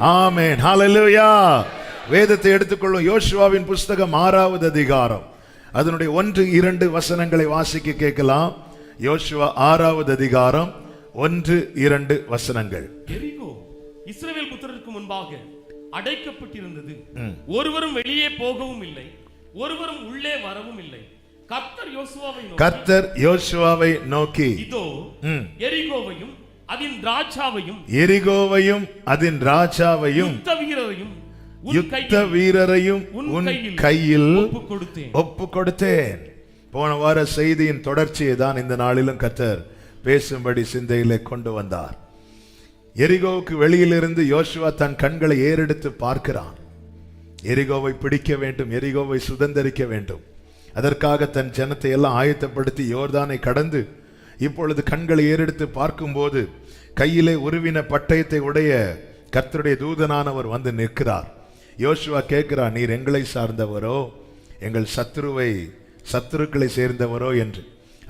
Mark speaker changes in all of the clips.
Speaker 1: ஆமென், ஹல்லேலூயா. வேதத்தை எடுத்துக்கொள்ளும். யோசுவாவின் புஸ்தகம் 6வது அதிகாரம், அதனுடைய 1-2 வசனங்களை வாசிக்க கேட்கலாம். யோசுவா 6வது அதிகாரம் 1-2 வசனங்கள்.
Speaker 2: எரிகோ இஸ்ரவேல் புத்திரருக்கு முன்பாக அடைக்கப்பட்டிருந்தது. ஒருவரும் வெளியே போகவும் இல்லை, ஒருவரும் உள்ளே வரவும் இல்லை. கர்த்தர் யோசுவாவை நோக்கி இதோ எரிகோவையும் அதின் ராஜாவையும் யுத்த வீரரையும் உன் கையில் ஒப்பு கொடுத்தேன். போன வார செய்தியின் தொடர்ச்சியை தான் இந்த நாளிலும் கர்த்தர் பேசும்படி சிந்தையிலே கொண்டு வந்தார். எரிகோவுக்கு வெளியிலிருந்து யோசுவா தன் கண்களை ஏறெடுத்து பார்க்கிறான். எரிகோவை பிடிக்க வேண்டும், எரிகோவை சுதந்தரிக்க வேண்டும். அதற்காக தன் ஜனத்தை எல்லாம் ஆயத்தப்படுத்தி யோர்தானை கடந்து இப்பொழுது கண்களை ஏறெடுத்து பார்க்கும்போது கையிலே உருவின பட்டயத்தை உடைய கர்த்தருடைய தூதனானவர் வந்து நிற்கிறார். யோசுவா கேட்கிறார், நீர் எங்களை சார்ந்தவரோ எங்கள் சத்துருக்களை சேர்ந்தவரோ என்று.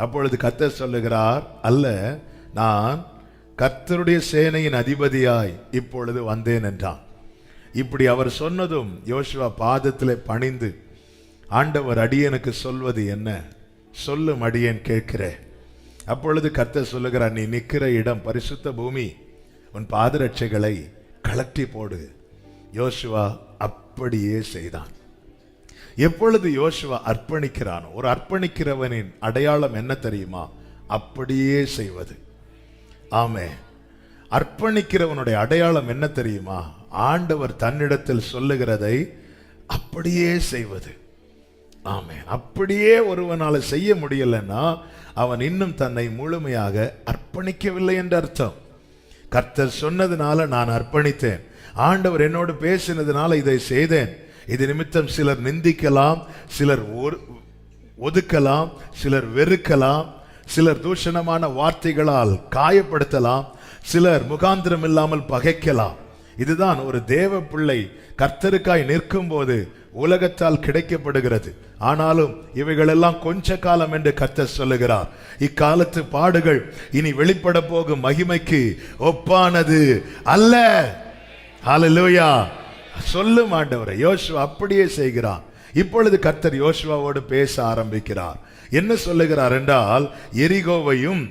Speaker 2: அப்பொழுது கர்த்தர் சொல்லுகிறார், அல்ல, நான் கர்த்தருடைய சேனையின் அதிபதியாய் இப்பொழுது வந்தேன் என்றான். இப்படி அவர் சொன்னதும் யோசுவா பாதத்திலே பணிந்து, ஆண்டவர் அடியனுக்கு சொல்வது என்ன, சொல்லும் அடியேன் கேட்கிறேன். அப்பொழுது கர்த்தர் சொல்லுகிறார், நீ நிற்கிற இடம் பரிசுத்த பூமி, உன் பாதரட்சைகளை கழற்றி போடு. யோசுவா அப்படியே செய்தான். எப்பொழுது யோசுவா அர்ப்பணிக்கிறானோ, ஒரு அர்ப்பணிக்கிறவனின் அடையாளம் என்ன தெரியுமா? அப்படியே செய்வது. ஆமே, அர்ப்பணிக்கிறவனுடைய அடையாளம் என்ன தெரியுமா? ஆண்டவர் தன்னிடத்தில் சொல்லுகிறதை அப்படியே செய்வது. ஆமே, அப்படியே ஒருவனால செய்ய முடியலன்னா அவன் இன்னும் தன்னை முழுமையாக அர்ப்பணிக்கவில்லை என்று அர்த்தம். கர்த்தர் சொன்னதுனால நான் அர்ப்பணித்தேன், ஆண்டவர் என்னோடு பேசினதுனால இதை செய்தேன். இது நிமித்தம் சிலர் நிந்திக்கலாம், சிலர் ஒதுக்கலாம், சிலர் வெறுக்கலாம், சிலர் தூஷணமான வார்த்தைகளால் காயப்படுத்தலாம், சிலர் முகாந்திரம் இல்லாமல் பகைக்கலாம். இதுதான் ஒரு தேவ பிள்ளை கர்த்தருக்காய் நிற்கும் போது உலகத்தால் கிடைக்கப்படுகிறது. ஆனாலும் இவைகளெல்லாம் கொஞ்ச காலம் என்று கர்த்தர் சொல்லுகிறார். இக்காலத்து பாடுகள் இனி வெளிப்பட போகும் மகிமைக்கு ஒப்பானது அல்ல. ஹல்லேலூயா. சொல்லும் ஆண்டவரே. யோசுவா அப்படியே செய்கிறான். இப்பொழுது கர்த்தர் யோசுவாவோடு பேச ஆரம்பிக்கிறார். என்ன சொல்லுகிறார் என்றால், எரிகோவையும்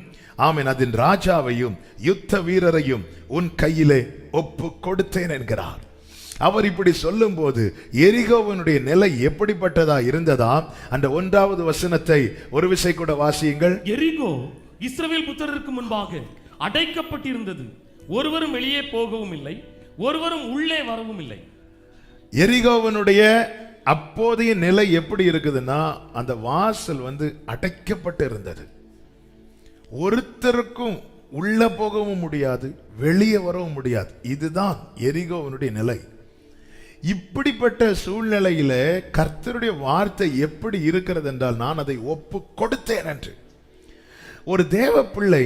Speaker 2: ஆமென் அதன் ராஜாவையும் யுத்த வீரரையும் உன் கையிலே ஒப்பு கொடுத்தேன் என்கிறார். அவர் இப்படி சொல்லும் போது எரிகோவனுடைய நிலை எப்படிப்பட்டதா இருந்ததா? அந்த 1வது வசனத்தை ஒரு விசை கூட வாசியுங்கள். எரிகோ இஸ்ரவேல் புத்திரருக்கு முன்பாக அடைக்கப்பட்டிருந்தது, ஒருவரும் வெளியே போகவும் இல்லை, ஒருவரும் உள்ளே வரவும் இல்லை.
Speaker 1: எரிகோவனுடைய அப்போதைய நிலை எப்படி இருக்குதுன்னா, அந்த வாசல் அடைக்கப்பட்டு இருந்தது. ஒருத்தருக்கும் உள்ள போகவும் முடியாது, வெளியே வரவும் முடியாது. இதுதான் எரிகோவனுடைய நிலை. இப்படிப்பட்ட சூழ்நிலையில கர்த்தருடைய வார்த்தை எப்படி இருக்கிறது என்றால், நான் அதை ஒப்பு கொடுத்தேன் என்று. ஒரு தேவ பிள்ளை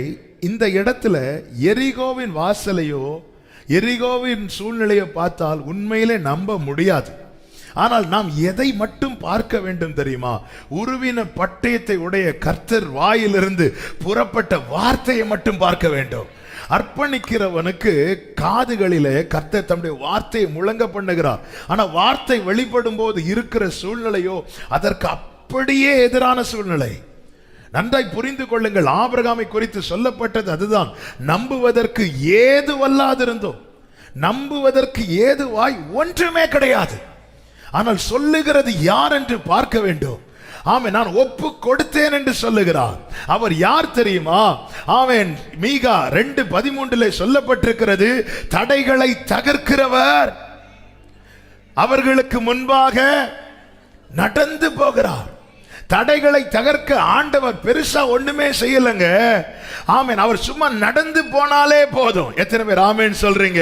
Speaker 1: இந்த இடத்துல எரிகோவின் வாசலையோ எரிகோவின் சூழ்நிலையோ பார்த்தால் உண்மையிலே நம்ப முடியாது. ஆனால் நாம் எதை மட்டும் பார்க்க வேண்டும் தெரியுமா? உருவின பட்டயத்தை உடைய கர்த்தர் வாயிலிருந்து புறப்பட்ட வார்த்தையை மட்டும் பார்க்க வேண்டும். அர்ப்பணிக்கிறவனுக்கு காதுகளிலே கர்த்தர் தம்முடைய வார்த்தையை முழங்க பண்ணுகிறார். ஆனா வார்த்தை வெளிப்படும் போது இருக்கிற சூழ்நிலையோ அதற்கு அப்படியே எதிரான சூழ்நிலை. நன்றாய் புரிந்து கொள்ளுங்கள். ஆபிரகாமை குறித்து சொல்லப்பட்டது அதுதான். நம்புவதற்கு ஏதுவல்லாதிருந்தோம், நம்புவதற்கு ஏதுவாய் ஒன்றுமே கிடையாது. ஆனால் சொல்லுகிறது யார் என்று பார்க்க வேண்டும். ஆமென், நான் ஒப்பு கொடுத்தேன் என்று சொல்லுகிறார். அவர் யார் தெரியுமா? ஆமென், மீகா 2:13 சொல்லப்பட்டிருக்கிறது, தடைகளை தகர்க்கிறவர், அவர்களுக்கு முன்பாக நடந்து போகிறார். தடைகளை தகர்க்க ஆண்டவர் பெருசா ஒண்ணுமே செய்யலங்க. ஆமென், அவர் சும்மா நடந்து போனாலே போதும். எத்தனை பேர் ஆமென் சொல்றீங்க?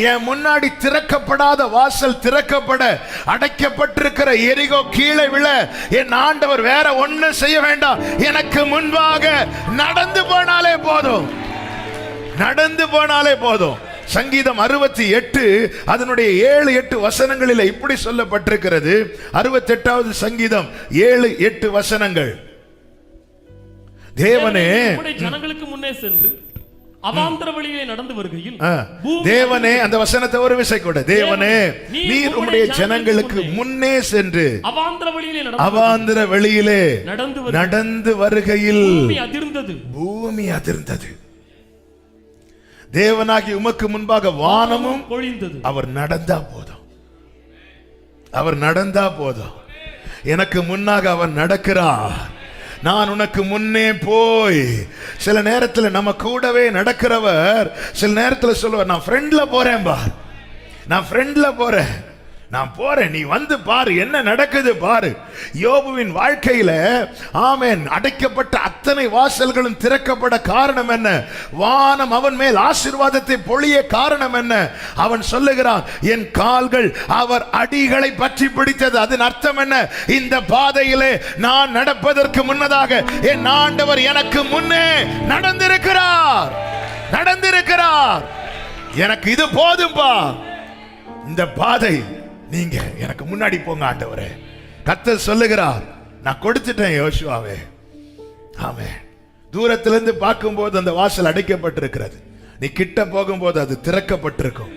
Speaker 1: என் முன்னாடி திறக்கப்படாத வாசல் திறக்கப்பட, அடைக்கப்பட்டிருக்கிற எரிகோ கீழே விழ என் ஆண்டவர் வேற ஒண்ணு செய்ய வேண்டாம். எனக்கு முன்பாக நடந்து போனாலே போதும், நடந்து போனாலே போதும். சங்கீதம் 68 அதனுடைய 7-8 வசனங்களில் இப்படி சொல்லப்பட்டிருக்கிறது. 68வது சங்கீதம் 7-8 வசனங்கள். தேவனே
Speaker 2: ஜனங்களுக்கு முன்னே சென்று அவாந்தர வழியிலே நடந்து வருகையில்
Speaker 1: தேவனே, அந்த வசனத்தை ஒரு விசை கூட, தேவனே நீர் உம்முடைய ஜனங்களுக்கு முன்னே சென்று அவாந்தர வழியிலே நடந்து வருகையில் பூமி அதிர்ந்தது. தேவனாகி உமக்கு முன்பாக வானமும்
Speaker 2: பொழிந்தது.
Speaker 1: அவர் நடந்தா போதும், அவர் நடந்தா போதும். எனக்கு முன்னாக அவர் நடக்கிறார், நான் உனக்கு முன்னே போய். சில நேரத்தில் நம்ம கூடவே நடக்கிறவர் சில நேரத்தில் சொல்லுவார், நான் ஃப்ரெண்ட்ல போறேன் பார், நான் ஃப்ரெண்ட்ல போறேன், நான் போறேன், நீ வந்து பாரு என்ன நடக்குது பாரு. யோபுவின் வாழ்க்கையில ஆமென், அடைக்கப்பட்ட அத்தனை வாசல்களும் திறக்கப்பட காரணம் என்ன? வானம் அவன் மேல் ஆசீர்வாதத்தை பொழிய காரணம் என்ன? அவன் சொல்லுகிறான், என் கால்கள் அவர் அடிகளை பற்றி பிடித்தது. அதன் அர்த்தம் என்ன? இந்த பாதையிலே நான் நடப்பதற்கு முன்னதாக என் ஆண்டவர் எனக்கு முன்னே நடந்திருக்கிறார், நடந்திருக்கிறார். எனக்கு இது போதும்பா, இந்த பாதை நீங்க எனக்கு முன்னாடி போங்க ஆண்டவரே. கர்த்தர் சொல்லுகிறார், நான் கொடுத்துட்டேன் யோசுவாவே. ஆமென். தூரத்திலிருந்து பார்க்கும்போது அந்த வாசல் அடைக்கப்பட்டிருக்கிறது, நீ கிட்ட போகும்போது அது திறக்கப்பட்டிருக்கும்.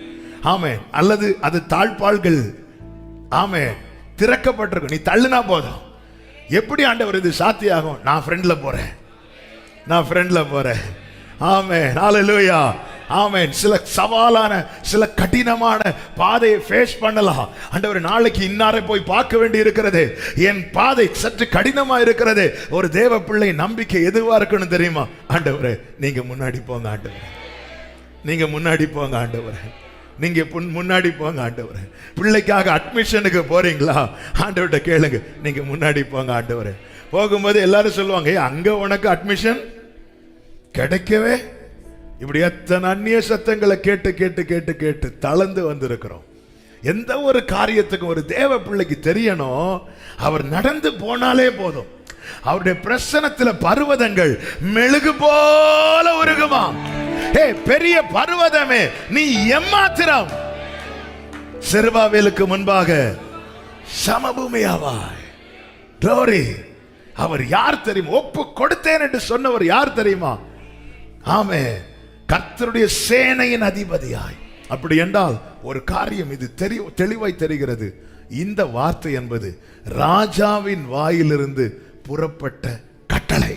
Speaker 1: ஆமென். அல்லது அது தாழ்பாள்கள் ஆமென் திறக்கப்பட்டிருக்கும், நீ தள்ளுனா போதும். எப்படி ஆண்டவர் இது சாத்தியாகும்? நான் ஃப்ரெண்ட்ல போறேன், நான் ஃப்ரெண்ட்ல போறேன். ஆமென், ஹல்லேலூயா. ஆமென். சில சவாலான சில கடினமான பாதையை ஃபேஸ் பண்ணலாம். ஆண்டவர், நாளைக்கு இன்னாரை போய் பார்க்க வேண்டி இருக்கிறது, என் பாதை சற்று கடினமா இருக்கிறது. ஒரு தேவ பிள்ளை நம்பிக்கை எதுவா இருக்கணும் தெரியுமா? ஆண்டவரே நீங்க முன்னாடி போங்க ஆண்டவரே, நீங்க முன்னாடி போங்க ஆண்டவரே, நீங்க முன்னாடி போங்க ஆண்டவரே. பிள்ளைக்காக அட்மிஷனுக்கு போறீங்களா? ஆண்டவர்கிட்ட கேளுங்க, நீங்க முன்னாடி போங்க ஆண்டவரே. போகும்போது எல்லாரும் சொல்லுவாங்க, அங்க உனக்கு அட்மிஷன் கிடைக்கவே. இப்படி எத்தனை அந்நிய சத்தங்களை கேட்டு கேட்டு கேட்டு கேட்டு தளர்ந்து வந்திருக்கிறோம். எந்த ஒரு காரியத்துக்கும் ஒரு தேவ பிள்ளைக்கு தெரியணும், அவர் நடந்து போனாலே போதும், அவருடைய பிரசனத்துல பர்வதங்கள் மெழுகு போல உருகுமா. பெரிய பர்வதமே நீ எம்மாத்திரம் செருபாபேலுக்கு முன்பாக சமபூமியாவாய். க்ளோரி. அவர் யார் தெரியுமா? ஒப்பு கொடுத்தேன் என்று சொன்னவர் யார் தெரியுமா? ஆமென், கர்த்தருடைய சேனையின் அதிபதியாய். அப்படி என்றால் ஒரு காரியம் இது தெளிவாய் தெரிகிறது. இந்த வார்த்தை என்பது ராஜாவின் வாயிலிருந்து புறப்பட்ட கட்டளை.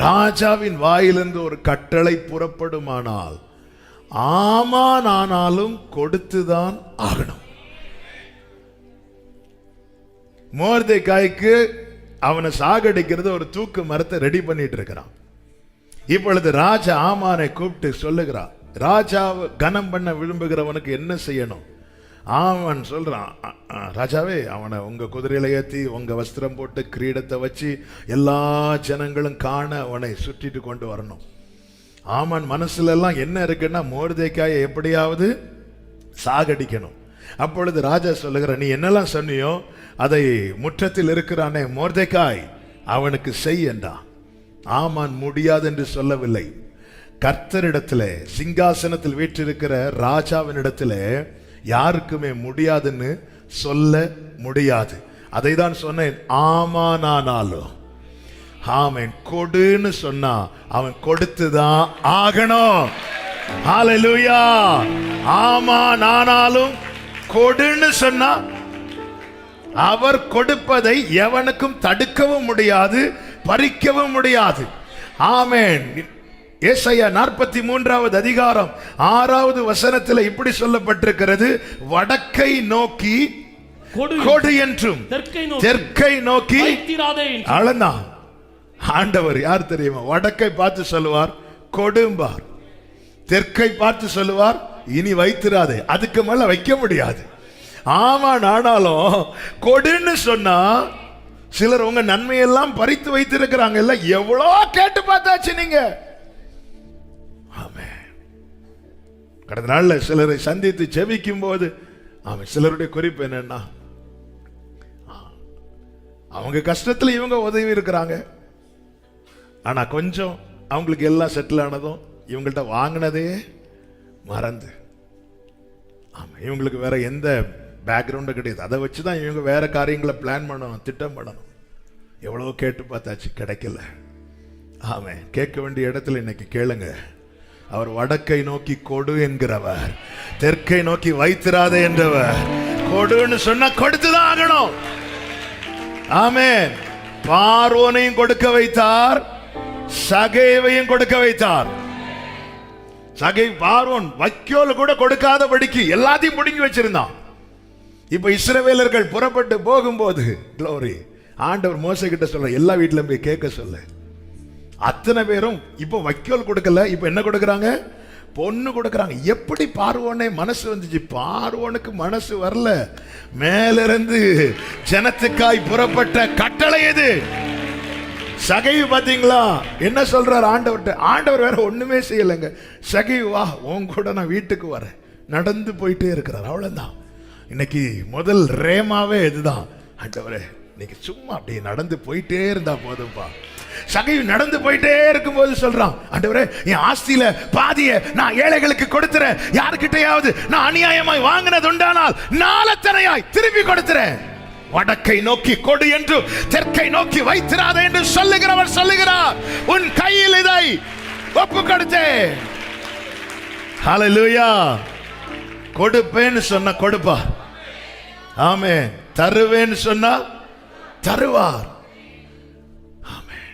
Speaker 1: ராஜாவின் வாயிலிருந்து ஒரு கட்டளை புறப்படுமானால் ஆமான் ஆனாலும் கொடுத்துதான் ஆகணும். மொர்தெகாய்க்கு அவனை சாகடிக்கிறது ஒரு தூக்கு மரத்தை ரெடி பண்ணிட்டு இருக்கிறான். இப்பொழுது ராஜா ஆமானை கூப்பிட்டு சொல்லுகிறான், ராஜாவை கனம் பண்ண விரும்புகிறவனுக்கு என்ன செய்யணும்? ஆமான் சொல்றான், ராஜாவே அவனை உங்க குதிரையில ஏற்றி உங்க வஸ்திரம் போட்டு கிரீடத்தை வச்சு எல்லா ஜனங்களும் காண அவனை சுற்றிட்டு கொண்டு வரணும். ஆமான் மனசுல எல்லாம் என்ன இருக்குன்னா, மொர்தெகாயை எப்படியாவது சாகடிக்கணும். அப்பொழுது ராஜா சொல்லுகிற, நீ என்னெல்லாம் சொன்னியோ அதை முற்றத்தில் இருக்கிறானே மொர்தெகாய் அவனுக்கு செய் என்றான். ஆமான் முடியாது என்று சொல்லவில்லை. கர்த்தரிடத்துல சிங்காசனத்தில் வீற்றிருக்கிற ராஜாவினிடத்துல யாருக்குமே முடியாதுன்னு சொல்ல முடியாது. அதை தான் சொன்னேன். ஆமானானாலும் ஆமென் கொடுன்னு சொன்னா அவன் கொடுத்துதான் ஆகணும். ஹல்லேலூயா. ஆமானானாலும் கொடுன்னு சொன்னா அவர் கொடுப்பதை எவனுக்கும் தடுக்கவும் முடியாது, பறிக்கவும் முடியாது. ஆமென். ஏசாயா 43வது அதிகாரம் 6வது வசனத்தில் இப்படி சொல்லப்பட்டிருக்கிறது, வடக்கை நோக்கி கொடு என்றும் தெற்கை நோக்கி அளந்தா. ஆண்டவர் யார் தெரியுமா? வடக்கை பார்த்து சொல்லுவார் கொடும்பார், தெற்கை பார்த்து சொல்லுவார் இனி வைத்திராதே, அதுக்கு மேல வைக்க முடியாது. ஆமா, ஆனாலும் கொடுன்னு சொன்னா சிலர் உங்க நன்மையெல்லாம் பறித்து வைத்திருக்கிறாங்க. எல்லாம் எவ்வளோ கேட்டு பார்த்தாச்சு நீங்க. ஆமென். கடந்த நாள்ல சிலரை சந்தித்து ஜெபிக்கும் போது சிலருடைய குறிப்பு என்னன்னா, அவங்க கஷ்டத்துல இவங்க உதவி இருக்கிறாங்க, ஆனா கொஞ்சம் அவங்களுக்கு எல்லாம் செட்டில் ஆனதும் இவங்கள்ட்ட வாங்கினதே மறந்து. ஆமா, இவங்களுக்கு வேற எந்த பேக்ரவுண்டு கிடையாது. அதை வச்சுதான் இவங்க வேற காரியங்களை பிளான் பண்ணணும், திட்டம் பண்ணணும். எவ்வளவு கேட்டு பார்த்தாச்சு, கிடைக்கல. ஆமென். கேட்க வேண்டிய இடத்துல இன்னைக்கு கேளுங்க. அவர் வடக்கை நோக்கி கொடு என்கிறவர், தெற்கை நோக்கி வைத்திராதே என்றவர். கொடுன்னு சொன்னா கொடுத்துதான் ஆகணும். ஆமென். பார்வோனையும் கொடுக்க வைத்தார், சகேவையும் கொடுக்க வைத்தார். சகை பார்வோன் வைக்கோல் கூட கொடுக்காதபடிக்கு எல்லாத்தையும் பிடுங்கி வச்சிருந்தான். இப்ப இஸ்ரவேலர்கள் புறப்பட்டு போகும்போது க்ளோரி ஆண்டவர் மோசே கிட்ட சொல்ல, எல்லா வீட்டிலும் போய் கேட்க சொல்ல. அத்தனை பேரும் இப்ப வைக்கோல் கொடுக்கல, இப்ப என்ன கொடுக்கறாங்க? பொண்ணு கொடுக்கறாங்க. எப்படி பார்வோனே மனசு வந்துச்சு? பார்வோனுக்கு மனசு வரல. மேலிருந்து ஜனத்துக்காய் புறப்பட்ட கட்டளை எது? சகைவு. பாத்தீங்களா என்ன சொல்றார் ஆண்டவர்கிட்ட? ஆண்டவர் வேற ஒண்ணுமே செய்யலைங்க. சகைவு, வா உன் கூட நான் வீட்டுக்கு வரேன். நடந்து போயிட்டே இருக்கிறார். அவ்வளவுதான். இன்னைக்கு முதல் ரேமாவே இதுதான். ஆண்டவரே இன்னைக்கு சும்மா அப்படியே நடந்து போயிட்டே இருந்தா போதும்பா. சகைவு நடந்து போயிட்டே இருக்கும்போது சொல்றான், ஆண்டவரே என் ஆஸ்தியில பாதிய நான் ஏழைகளுக்கு கொடுத்துறேன். யாருக்கிட்டையாவது நான் அநியாயமாய் வாங்கினது உண்டானால் நாலத்தனையாய் திருப்பி கொடுத்துறேன். வடக்கை நோக்கி கொடு என்று, தெற்கை நோக்கி வைத்திராதே என்று சொல்லுகிறவர் சொல்லுகிறார், உன் கையில் இதை ஒப்பு கொடுத்தேன். ஹல்லேலூயா. கொடுப்பேன்னு சொன்ன கொடுப்பார். ஆமென். தருவேன்னு சொன்னா தருவார். ஆமென்.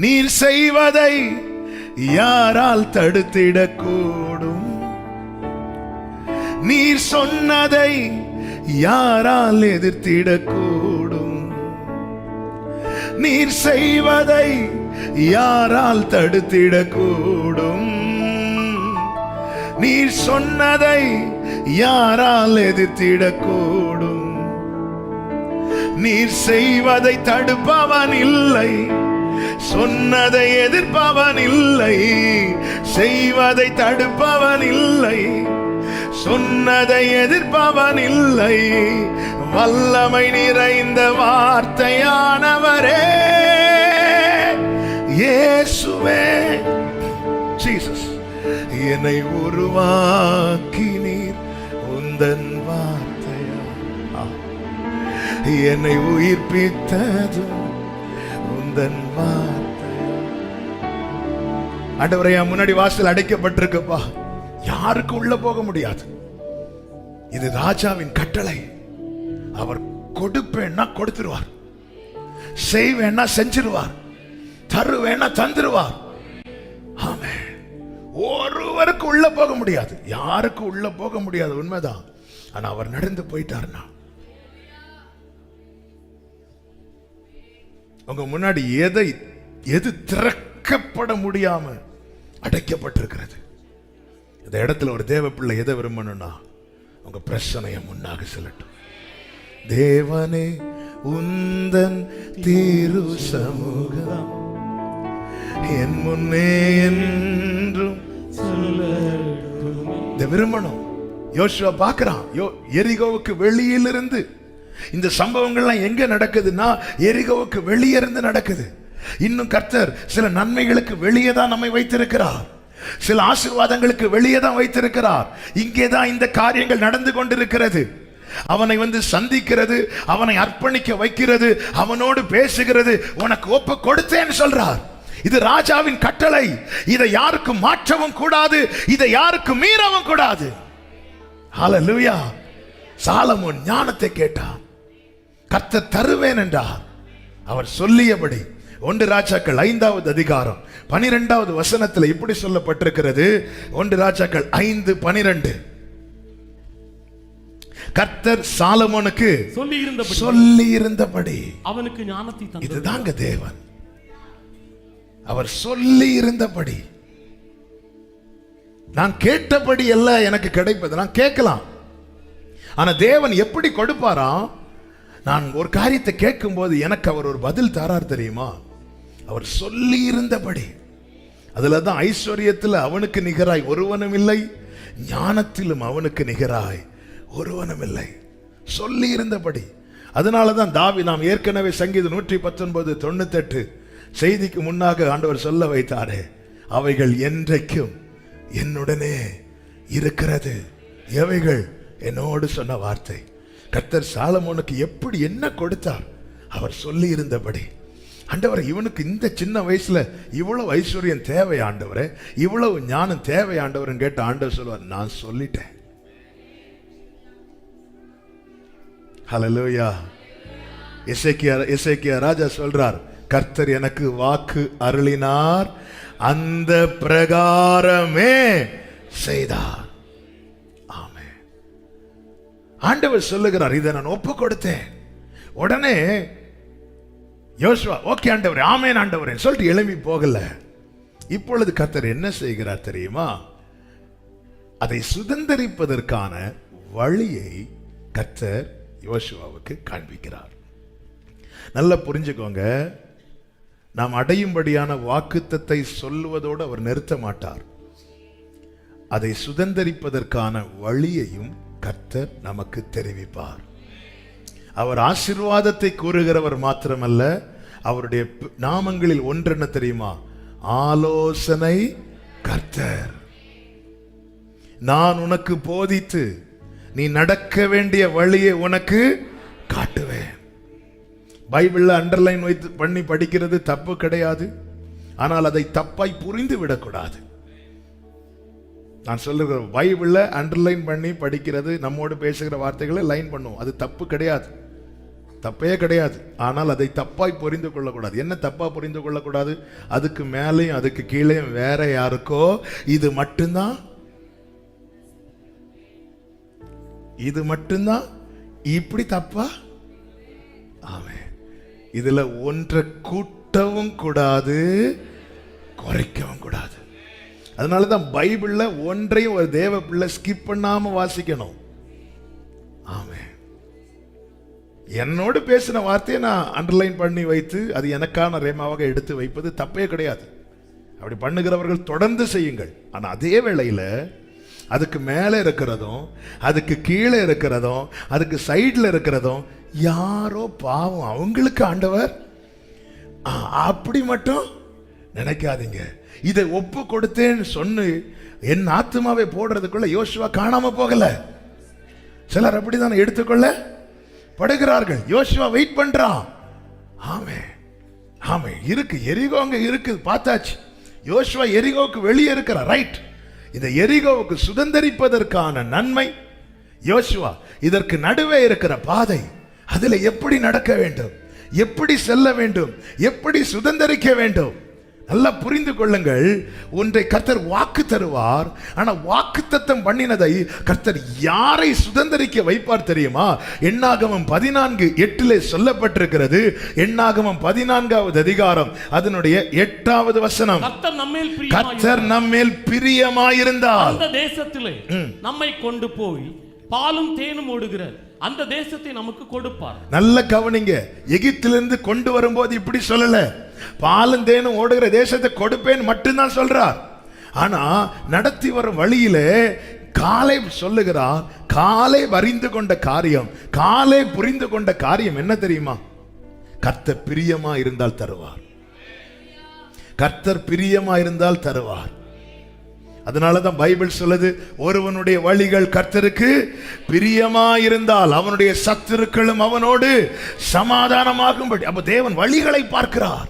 Speaker 1: நீர் செய்வதை யாரால் தடுத்திடக்கூடும்? நீர் சொன்னதை யாரால் எதிர்த்திடக்கூடும்? நீர் செய்வதை யாரால் தடுத்திடக்கூடும்? நீர் சொன்னதை யாரால் எதிர்த்திடக்கூடும்? நீர் செய்வதை தடுப்பவன் இல்லை, சொன்னதை எதிர்ப்பவன் இல்லை. செய்வதை தடுப்பவன் இல்லை, சொன்னதை எதிர்ப்பவன் இல்லை. வல்லமை நிறைந்த வார்த்தையானவரே இயேசுவே, ஜீசஸ். என்னை உருவாக்கினீர் உந்தன் வார்த்தையா, என்னை உயிர்ப்பித்ததும் உந்தன் வார்த்தையா. ஆண்டவரே முன்னாடி வாசல் அடைக்கப்பட்டிருக்குப்பா, யாருக்கு உள்ள போக முடியாது. இது ராஜாவின் கட்டளை. அவர் கொடுப்பேன்னா கொடுத்துருவார், செய்வேன்னா செஞ்சிருவார், தருவேன்னா தந்துருவார். ஆமென். ஒருவருக்கு உள்ள போக முடியாது, யாருக்கு உள்ள போக முடியாது, உண்மைதான். ஆனா அவர் நடந்து போயிட்டார்னா உங்க முன்னாடி எது திறக்கப்பட முடியாம அடைக்கப்பட்டிருக்கிறது. இந்த இடத்துல ஒரு தேவ பிள்ளை எதை விரும்பணும்னா, உங்க பிரச்சனையை முன்னாக செல்லட்டும். தேவனே உந்தன் திரு சமூகம் என் முன்னே என்றும் இதை விரும்பணும். யோசுவா பார்க்கிறான், எரிகோவுக்கு வெளியிலிருந்து இந்த சம்பவங்கள்லாம் எங்க நடக்குதுன்னா எரிகோவுக்கு வெளியே இருந்து நடக்குது. இன்னும் கர்த்தர் சில நன்மைகளுக்கு வெளியே தான் நம்மை வைத்திருக்கிறார், சில ஆசீர்வாதங்களுக்கு வெளியே தான் வைத்திருக்கிறார். இங்கேதான் இந்த காரியங்கள் நடந்து கொண்டிருக்கிறது. அவனை வந்து சந்திக்கிறது, அவனை அர்ப்பணிக்க வைக்கிறது, அவனோடு பேசுகிறது, உனக்கு ஒப்பு கொடுத்தேன்னு சொல்றார். இது ராஜாவின் கட்டளை. இதை யாருக்கும் மாற்றவும் கூடாது, இதை யாருக்கும் மீறவும் கூடாது. ஹல்லேலூயா. சாலமோன் ஞானத்தை கேட்டான், கர்த்தர் தருவேன் என்றார். அவர் சொல்லியபடி 1 ராஜாக்கள் 5வது அதிகாரம் 12வது வசனத்தில் இப்படி சொல்லப்பட்டிருக்கிறது. 1 ராஜாக்கள் 5:12. கர்த்தர் சாலமோனுக்கு சொல்லி இருந்தபடி அவனுக்கு ஞானத்தை தந்தார். இதுதாங்க தேவன். அவர் சொல்லி இருந்தபடி, நான் கேட்டபடி எல்லாம் எனக்கு கிடைப்பது நான் கேட்கலாம். ஆனா தேவன் எப்படி கொடுப்பாராம்? நான் ஒரு காரியத்தை கேட்கும் போது எனக்கு அவர் ஒரு பதில் தரார் தெரியுமா? அவர் சொல்லி இருந்தபடி. அதுலதான் ஐஸ்வர்யத்தில் அவனுக்கு நிகராய் ஒருவனும் இல்லை, ஞானத்திலும் அவனுக்கு நிகராய் ஒருவனும் இல்லை. சொல்லி இருந்தபடி. அதனாலதான் நாம் ஏற்கனவே சங்கீதம் 119:98 செய்திக்கு முன்னாக ஆண்டவர் சொல்ல வைத்தாரே, அவைகள் என்றைக்கும் என்னுடனே இருக்கிறது. எவைகள்? என்னோடு சொன்ன வார்த்தை. கர்த்தர் சாலமோனுக்கு எப்படி என்ன கொடுத்தார்? அவர் சொல்லி இருந்தபடி. ஆண்டவரே, இவனுக்கு இந்த சின்ன வயசுல இவ்வளவு ஐஸ்வர்யம் தேவை ஆண்டவரே, இவ்வளவு ஞானம் தேவை ஆண்டவர்னு கேட்ட ஆண்டவர் சொல்வார், நான் சொல்லிட்டேன். ஹல்லேலூயா. எசேக்கியா ராஜா சொல்றார், கர்த்தர் எனக்கு வாக்கு அருளினார், அந்த பிரகாரமே செய்தார். ஆமென். ஆண்டவர் சொல்லுகிறார், இதை நான் ஒப்பு கொடுத்தேன். உடனே யோசுவா ஓகே ஆண்டவரே, ஆமென் ஆண்டவரே சொல்லிட்டு எழும்பி போகல. இப்பொழுது கர்த்தர் என்ன செய்கிறார் தெரியுமா? அதை சுதந்தரிப்பதற்கான வழியை கர்த்தர் யோசுவாவுக்கு காண்பிக்கிறார். நல்லா புரிஞ்சுக்கோங்க, நாம் அடையும்படியான வாக்குத்தத்தை சொல்லுவதோடு அவர் நிறுத்த மாட்டார். அதை சுதந்தரிப்பதற்கான வழியையும் கர்த்தர் நமக்கு தெரிவிப்பார். அவர் ஆசீர்வாதத்தை கூறுகிறவர் மாத்திரமல்ல, அவருடைய நாமங்களில் ஒன்று என்ன தெரியுமா? ஆலோசனை கர்த்தர். நான் உனக்கு போதித்து நீ நடக்க வேண்டிய வழியை உனக்கு காட்டுவேன். பைபிள்ல அண்டர்லைன் வைத்து பண்ணி படிக்கிறது தப்பு கிடையாது. ஆனால் அதை தப்பாய் புரிந்து விடக்கூடாது. நான் சொல்லுகிற பைபிள்ல அண்டர்லைன் பண்ணி படிக்கிறது, நம்மோடு பேசுகிற வார்த்தைகளை லைன் பண்ணுவோம், அது தப்பு கிடையாது, தப்பே கிடையாது. ஆனால் அதை தப்பாய் புரிந்து கொள்ளக்கூடாது. என்ன தப்பா புரிந்து கொள்ளக்கூடாது? அதுக்கு மேலேயும் அதுக்கு கீழேயும் வேற யாருக்கோ இது மட்டும்தான், இது மட்டும்தான் இப்படி தப்பா? ஆமென். இதுல ஒன்றை கூட்டவும் கூடாது, குறைக்கவும் கூடாது. அதனாலதான் பைபிள்ல ஒன்றையும் ஒரு தேவ பிள்ளை ஸ்கிப் பண்ணாம வாசிக்கணும். ஆமென். என்னோடு பேசின வார்த்தையை நான் அண்டர்லைன் பண்ணி வைத்து அது எனக்கான ரேமாவாக எடுத்து வைப்பது தப்பே கிடையாது. அப்படி பண்ணுகிறவர்கள் தொடர்ந்து செய்யுங்கள். ஆனா அதே வேளையில அதுக்கு மேலே இருக்கிறதும் அதுக்கு கீழே இருக்கிறதும் அதுக்கு சைடில் இருக்கிறதும் யாரோ பாவம் அவங்களுக்கு ஆண்டவர் அப்படி மட்டும் நினைக்காதீங்க. இதை ஒப்பு கொடுத்தேன்னு சொன்னு என் ஆத்துமாவை போடுறதுக்குள்ள யோசுவா காணாம போகல. சிலர் அப்படிதான் எடுத்துக்கொள்ள படுகிறார்கள். யோசுவா வெயிட் பண்றான். ஆமே ஆமே இருக்கு, எரிகோ அங்க இருக்கு, பார்த்தாச்சு. யோசுவா எரிகோவுக்கு வெளியே இருக்கிறார், ரைட். இந்த எரிகோவுக்கு சுதந்தரிப்பதற்கான நன்மை யோசுவா, இதற்கு நடுவே இருக்கிற பாதை, அதில் எப்படி நடக்க வேண்டும், எப்படி செல்ல வேண்டும், எப்படி சுதந்தரிக்க வேண்டும், நல்லா புரிந்து கொள்ளுங்கள். ஒன்றை கர்த்தர் வாக்கு தருவார். ஆனா வாக்குத்தத்தம் பண்ணினதை கர்த்தர் யாரை சுதந்தரிக்க வைப்பார் தெரியுமா? எண்ணாகமம் 14:8 சொல்லப்பட்டிருக்கிறது. எண்ணாகமம் 14வது அதிகாரம் அதனுடைய 8வது வசனம். கர்த்தர் நம்மேல் பிரியமாயிருந்தால்
Speaker 2: அந்த தேசத்திலே நம்மை கொண்டு போய் பாலும் தேனும் ஓடுகிற அந்த தேசத்தை நமக்கு கொடுப்பார். நல்ல கவனிங்க, எகிப்திலிருந்து கொண்டு வரும்போது இப்படி சொல்லல, பாலும் தேனும் ஓடுகிற தேசத்தை கொடுப்பேன் மட்டும்தான் சொல்றார். ஆனா நடத்தி வரும் வழியிலே காலை சொல்லுகிறார். காலை அறிந்து கொண்ட காரியம், காலை புரிந்து கொண்ட காரியம் என்ன தெரியுமா? கர்த்தர் பிரியமா இருந்தால் தருவார். கர்த்தர் பிரியமா இருந்தால் தருவார். அதனாலதான் பைபிள் சொல்லுது, ஒருவனுடைய வழிகள் கர்த்தருக்கு பிரியமா இருந்தால் அவனுடைய சத்துருக்களும் அவனோடு சமாதானமாகும்படி. அப்ப தேவன் வழிகளை பார்க்கிறார்,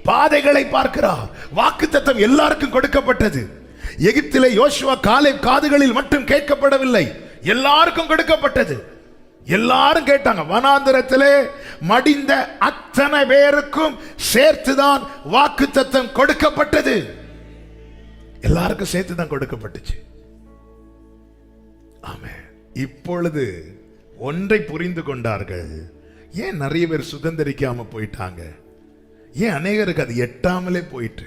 Speaker 2: பாதைகளை பார்க்கிறார். வாக்குத்தத்தம் எல்லாருக்கும் கொடுக்கப்பட்டது. எகிப்திலே யோசுவா காலேப் காதுகளில் மட்டும் கேட்கப்படவில்லை, எல்லாருக்கும் கொடுக்கப்பட்டது. எல்லாரும் கேட்டாங்க. வனாந்திரத்திலே மடிந்த அத்தனை பேருக்கும் சேர்த்துதான் வாக்குத்தத்தம் கொடுக்கப்பட்டது. எல்லாருக்கும் சேர்த்து தான் கொடுக்கப்பட்டுச்சு. ஆமென். இப்பொழுது ஒன்றை புரிந்து கொண்டார்கள். ஏன் நிறைய பேர் சுதந்திரிக்காம போயிட்டாங்க? ஏன் அநேகருக்கு அது எட்டாமலே போயிட்டு?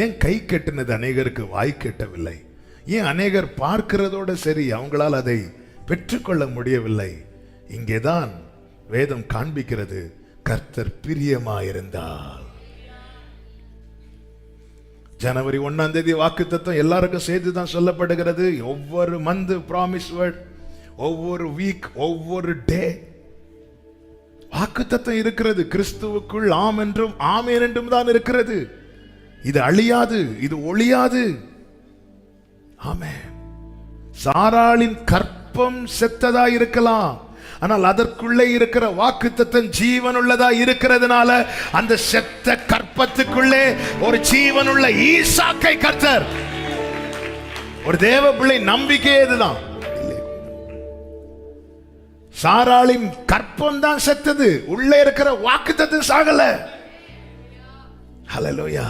Speaker 2: ஏன் கை கெட்டினது அநேகருக்கு வாய் கெட்டவில்லை? ஏன் அநேகர் பார்க்கிறதோட சரி அவங்களால் அதை பெற்றுக்கொள்ள முடியவில்லை? இங்கேதான் வேதம் காண்பிக்கிறது, கர்த்தர் பிரியமாயிருந்தால். ஜனவரி 1ஆம் தேதி வாக்குத்தத்தம் எல்லாருக்கும் சேர்த்து தான் சொல்லப்படுகிறது. ஒவ்வொரு மந்த் ப்ராமிஸ் வேர்ட், ஒவ்வொரு வீக், ஒவ்வொரு டே வாக்குத்தத்தம் இருக்கிறது. கிறிஸ்துவுக்குள் ஆம் என்றும் ஆமென் என்றும் தான் இருக்கிறது. இது அழியாது, இது ஒளியாது. ஆமென். சாராளின் கற்பம் செத்ததா இருக்கலாம்,
Speaker 1: ஆனால் அதற்குள்ளே இருக்கிற வாக்குத்தத்தம் ஜீவனுள்ளதா இருக்கிறதுனால அந்த செத்த கற்பத்துக்குள்ளே ஒரு ஜீவனுள்ள ஈசாக்கை கர்த்தர், ஒரு தேவ பிள்ளை நம்பிக்கை இதுதான். சாராளின் கற்பம் தான் செத்தது, உள்ளே இருக்கிற வாக்குத்தத்தம் சாகல. ஹல்லேலூயா.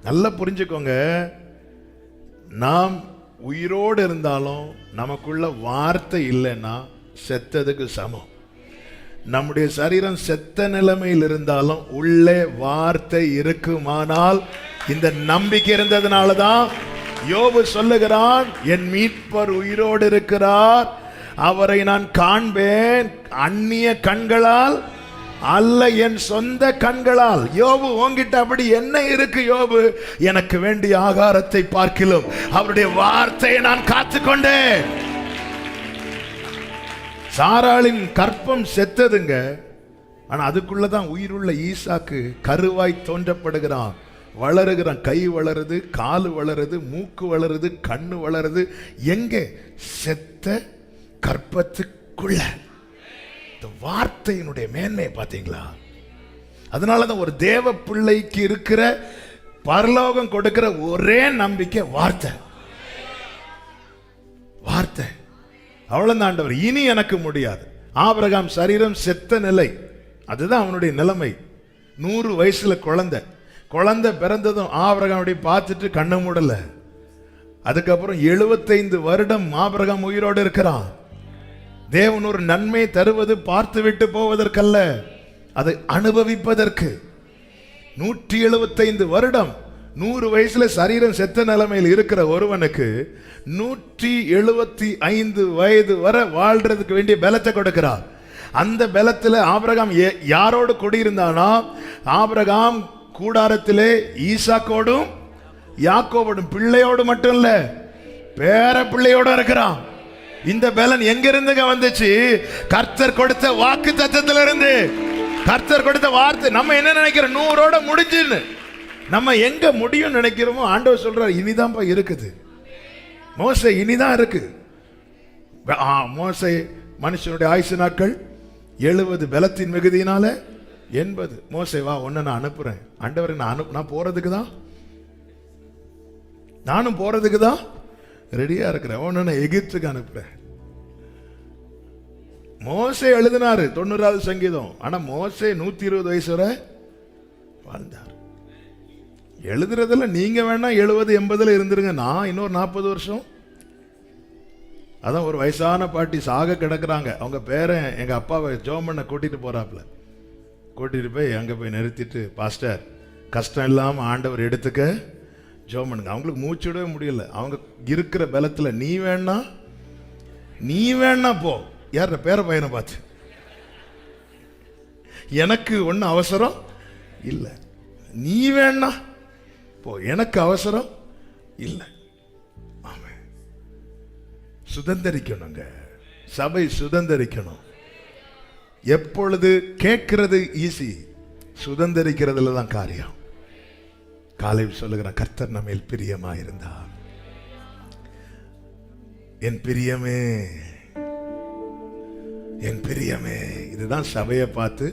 Speaker 1: நல்லா புரிஞ்சுக்கோங்க, நாம் உயிரோடு இருந்தாலும் நமக்குள்ள வார்த்தை இல்லைன்னா செத்ததுக்கு சமம். நம்முடைய சரீரம் செத்த நிலைமையில் இருந்தாலும் உள்ளே வார்த்தை இருக்குமானால், இந்த நம்பிக்கை இருந்ததுனால தான் யோபு சொல்லுகிறான், என் மீட்பர் உயிரோடு இருக்கிறார், அவரை நான் காண்பேன், அந்நிய கண்களால் அல்ல என் சொந்த கண்களால். யோபு உன்கிட்ட அப்படி என்ன இருக்கு யோபு? எனக்கு வேண்டிய ஆகாரத்தை பார்க்கிலும் அவருடைய வார்த்தையை நான் காத்துக்கொண்டேன். சாராளின் கற்பம் செத்ததுங்க, ஆனா அதுக்குள்ளதான் உயிருள்ள ஈசாக்கு கருவாய் தோன்றப்படுகிறான், வளருகிறான். கை வளருது, காலு வளருது, மூக்கு வளருது, கண்ணு வளருது. எங்க? செத்த கற்பத்துக்குள்ள. இந்த வார்த்தையினுடைய மேன்மையை பார்த்தீங்களா? அதனாலதான் ஒரு தேவ பிள்ளைக்கு இருக்கிற பரலோகம் கொடுக்கிற ஒரே நம்பிக்கை வார்த்தை. வார்த்தை அவ்வளவு ஆண்டவர், இனி எனக்கு முடியாது. ஆபிரகாம் சரீரம் செத்த நிலை, அதுதான் அவனுடைய நிலைமை. 100 வயசுல குழந்தை பிறந்ததும் ஆபிரகாம் பார்த்துட்டு கண்ண மூடல. அதுக்கப்புறம் 75 வருடம் ஆபிரகாம் உயிரோடு இருக்கிறான். தேவன் ஒரு நன்மை தருவது பார்த்து விட்டு போவதற்கல்ல, அதை அனுபவிப்பதற்கு. 175 வருடம் 100 வயசுல சரீரம் செத்த நிலைமையில் இருக்கிற ஒருவனுக்கு 175 வயது வரை வாழ்றதுக்கு வேண்டிய பலத்தை கொடுக்கிறார். அந்த பலத்தில் ஆபிரகாம் யாரோடு குடியிருந்தானா? ஆபிரகாம் கூடாரத்திலே ஈசாக்கோடும் யாக்கோபோடும், பிள்ளையோடு மட்டும் இல்ல, பேர பிள்ளையோடு இருக்கிறான். இந்த பலன் எங்க இருந்துங்க வந்துச்சு? கர்த்தர் கொடுத்த வாக்கு தத்தத்திலிருந்து, கர்த்தர் கொடுத்த வார்த்தை. நம்ம என்ன நினைக்கிறோம்? 100ஓட முடிஞ்சுன்னு. நம்ம எங்க முடியும் நினைக்கிறோமோ ஆண்டவர் சொல்றார், இனிதான்ப்பா இருக்குது. மோசே இனிதான் இருக்கு. மோசே மனுஷனுடைய ஆயுசு நாட்கள் 70, பலத்தின் மிகுதியினால 80. மோசே வா, உன்னை நான் அனுப்புறேன். ஆண்டவரை நான் போறதுக்கு தான், நானும் போறதுக்கு தான் ரெடியா இருக்கிறேன். உன்னை எகிப்துக்கு அனுப்புறேன். மோசே எழுதினாரு 90வது சங்கீதம். ஆனா மோசே 120 வயசு வரை வாழ்ந்தார். எழுதுறதுல நீங்க வேணா 70, 80 இருந்துருங்க, நான் இன்னொரு 40 வருஷம். அதான் ஒரு வயசான பாட்டி சாக கிடக்குறாங்க. அவங்க பேரன் எங்க அப்பாவை ஜோமண்ண கூட்டிட்டு போறாப்புல. கூட்டிட்டு போய் அங்க போய் நிறுத்திட்டு, பாஸ்டர் கஷ்டம் இல்லாம ஆண்டவர் எடுத்துக்க ஜோமனுங்க. அவங்களுக்கு மூச்சுடவே முடியல. அவங்க இருக்கிற பலத்துல நீ வேணா போ. யார பேர பையனை பார்த்து, எனக்கு ஒன்னும் அவசரம் இல்லை, நீ வேணா போ, எனக்கு அவசரம் இல்லை. ஆமா, சுதந்திரிக்கணுங்க. சபை சுதந்திரிக்கணும். எப்பொழுது கேட்கிறது ஈஸி, சுதந்திரிக்கிறதுல தான் காரியம். காலையில் சொல்லுகிறான், கர்த்தர் நம்மேல் பிரியமாயிருந்தார். என் பிரியமே, என் பிரியமே. இதுதான் சபையை பார்த்து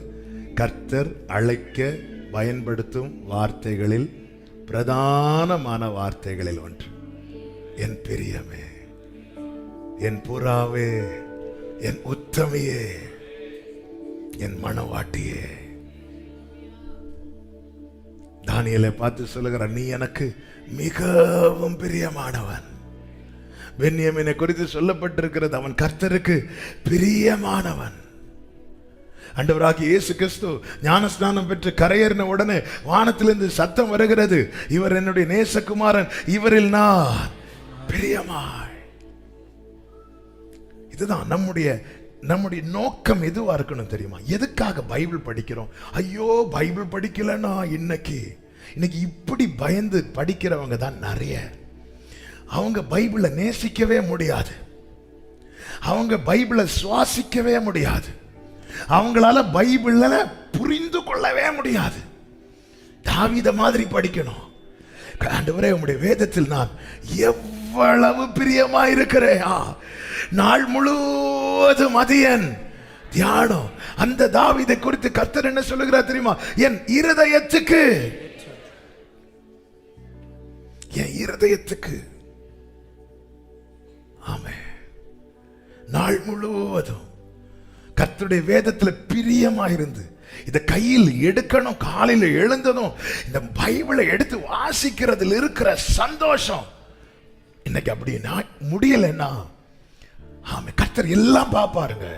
Speaker 1: கர்த்தர் அழைக்க பயன்படுத்தும் வார்த்தைகளில் பிரதானமான வார்த்தைகளில் ஒன்று. என் பிரியமே, என் புறாவே, என் உத்தமியே, என் மனவாட்டியே. தானியேலை பார்த்து சொல்லுகிறார், நீ எனக்கு மிகவும் பிரியமானவன். பென்யமீனை குறித்து சொல்லப்பட்டிருக்கிறது, அவன் கர்த்தருக்கு பிரியமானவன். ஆண்டவராகிய இயேசு கிறிஸ்து ஞானஸ்நானம் பெற்று கரையேறின உடனே வானத்திலிருந்து சத்தம் வருகிறது, இவர் என்னுடைய நேசகுமாரன், இவரில் நான் பிரியமாய். இதுதான் நம்முடைய நோக்கம். எதுவா இருக்கணும் தெரியுமா? எதுக்காக பைபிள் படிக்கிறோம்? ஐயோ பைபிள் படிக்கலன்னா இன்னைக்கு இப்படி பயந்து படிக்கிறவங்க தான் நிறைய. அவங்க பைபிளை நேசிக்கவே முடியாது, அவங்க பைபிளை சுவாசிக்கவே முடியாது, அவங்களால பைபிள புரிந்து கொள்ளவே முடியாது. தாவீத மாதிரி படிக்கணும். ஆண்டவரே, உம்முடைய வேதத்தில் நான் எவ்வளவு பிரியமாயிருக்கிறேன், நாள் முழுவதும் அதியன் தியானம். அந்த தாவீதை குறித்து கர்த்தர் என்ன சொல்லுகிறார் தெரியுமா? என் இருதயத்துக்கு, என் இருதயத்துக்கு. ஆமென். நாள் முழுவதும் கர்த்தருடைய வேதத்துல பிரியமாயிருந்து இத கையில் எடுக்கணும். காலையில எழுந்ததும் இந்த பைபிளை எடுத்து வாசிக்கிறதுல இருக்கிற சந்தோஷம் இன்னைக்கு அப்படி முடியலன்னா, ஆமே, கர்த்தர் எல்லாம் பாப்பாருங்க.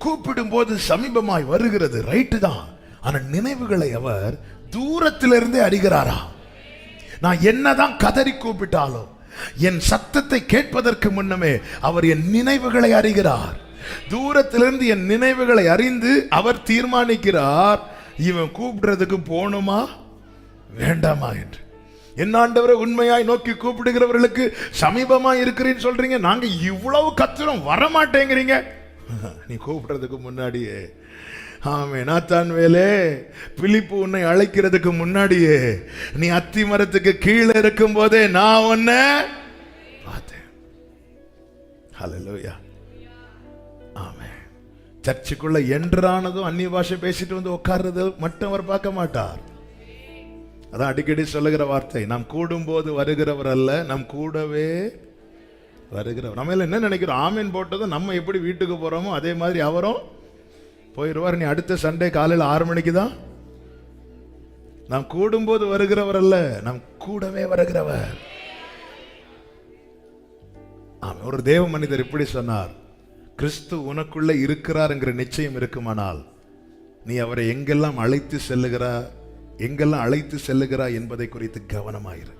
Speaker 1: கூப்பிடும் போது சமீபமாய் வருகிறது ரைட்டு தான். ஆனா நினைவுகளை அவர் தூரத்திலிருந்தே அறிகிறாரா? நான் என்னதான் கதறி கூப்பிட்டாலும் என் சத்தத்தை கேட்பதற்கு முன்னமே அவர் என் நினைவுகளை அறிகிறார். தூரத்திலிருந்து என் நினைவுகளை அறிந்து அவர் தீர்மானிக்கிறார், இவன் கூப்பிடுறதுக்கு போகணுமா வேண்டாமா என்று. என்ன ஆண்டவரை உண்மையாய் நோக்கி கூப்பிடுகிறவர்களுக்கு சமீபமாய் இருக்கிறேன்னு சொல்றீங்க, நாங்க இவ்வளவு கத்துறோம் வரமாட்டேங்கிறீங்க. நீ கூப்பிடுறதுக்கு முன்னாடியே, ஆமே, நாத்தான் வேலே, பிலிப்பு உன்னை அழைக்கிறதுக்கு முன்னாடியே, நீ அத்தி மரத்துக்கு கீழே இருக்கும் போதே நான் உன்னை பார்த்தேன். ஹல்லேலூயா. ஆமே. சர்ச்சுக்குள்ள என்றானதும் அந்நிய பாஷை பேசிட்டு வந்து உட்கார்றது மட்டும் அவர் பார்க்க மாட்டார். அதான் அடிக்கடி சொல்லுகிற வார்த்தை, நாம் கூடும் போது வருகிறவர் அல்ல, நம் கூடவே வருகிறவர். நம்ம என்ன நினைக்கிறோம், ஆமீன் போட்டதும் நம்ம எப்படி வீட்டுக்கு போறோமோ அதே மாதிரி அவரும் போயிடுவார். நீ அடுத்த சண்டே காலையில் 6 மணிக்கு தான். நாம் கூடும்போது வருகிறவர் அல்ல, நம் கூடவே வருகிறவர். ஆமா. ஒரு தேவ மனிதர் இப்படி சொன்னார், கிறிஸ்து உனக்குள்ள இருக்கிறார் என்கிற நிச்சயம் இருக்குமானால் நீ அவரை எங்கெல்லாம் அழைத்து செல்லுகிறாய் என்பதை குறித்து கவனமாயிரு.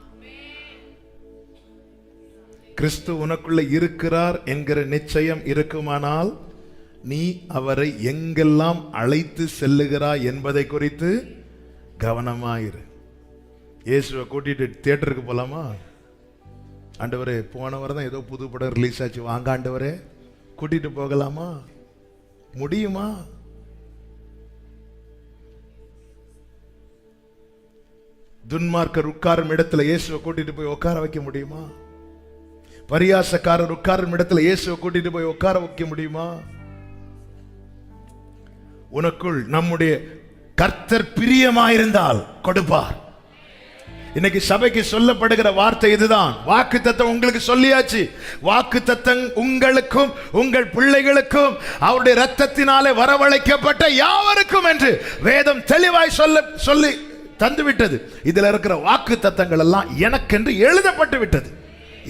Speaker 1: கிறிஸ்து உனக்குள்ள இருக்கிறார் என்கிற நிச்சயம் இருக்குமானால் நீ அவரை எங்கெல்லாம் அழைத்து செல்லுகிறாய் என்பதை குறித்து கவனமாயிரு. இயேசுவை கூட்டிட்டு தியேட்டருக்கு போலாமா? ஆண்டவரே, போன வாரம் தான் ஏதோ புது படம் ரிலீஸ் ஆச்சு, வாங்க ஆண்டவரே, கூட்டிட்டு போகலாமா? முடியுமா? துன்மார்க்கர் உட்காரும் இடத்துல இயேசுவை கூட்டிட்டு போய் உட்கார வைக்க முடியுமா? பரியாசக்காரர் உட்காரும் இடத்துல இயேசுவை கூட்டிட்டு போய் உட்கார வைக்க முடியுமா? உனக்குள் நம்முடைய கர்த்தர் பிரியமாயிருந்தால் கொடுப்பார். இன்னைக்கு சபைக்கு சொல்லப்படுகிற வார்த்தை இதுதான். வாக்கு தத்தம் உங்களுக்கு சொல்லியாச்சு. வாக்கு தத்தம் உங்களுக்கும் உங்கள் பிள்ளைகளுக்கும் அவருடைய இரத்தத்தினாலே வரவழைக்கப்பட்ட யாவருக்கும் என்று வேதம் தெளிவாய் சொல்லி தந்துவிட்டது. இதுல இருக்கிற வாக்கு தத்தங்கள் எல்லாம் எனக்கென்று எழுதப்பட்டு விட்டது.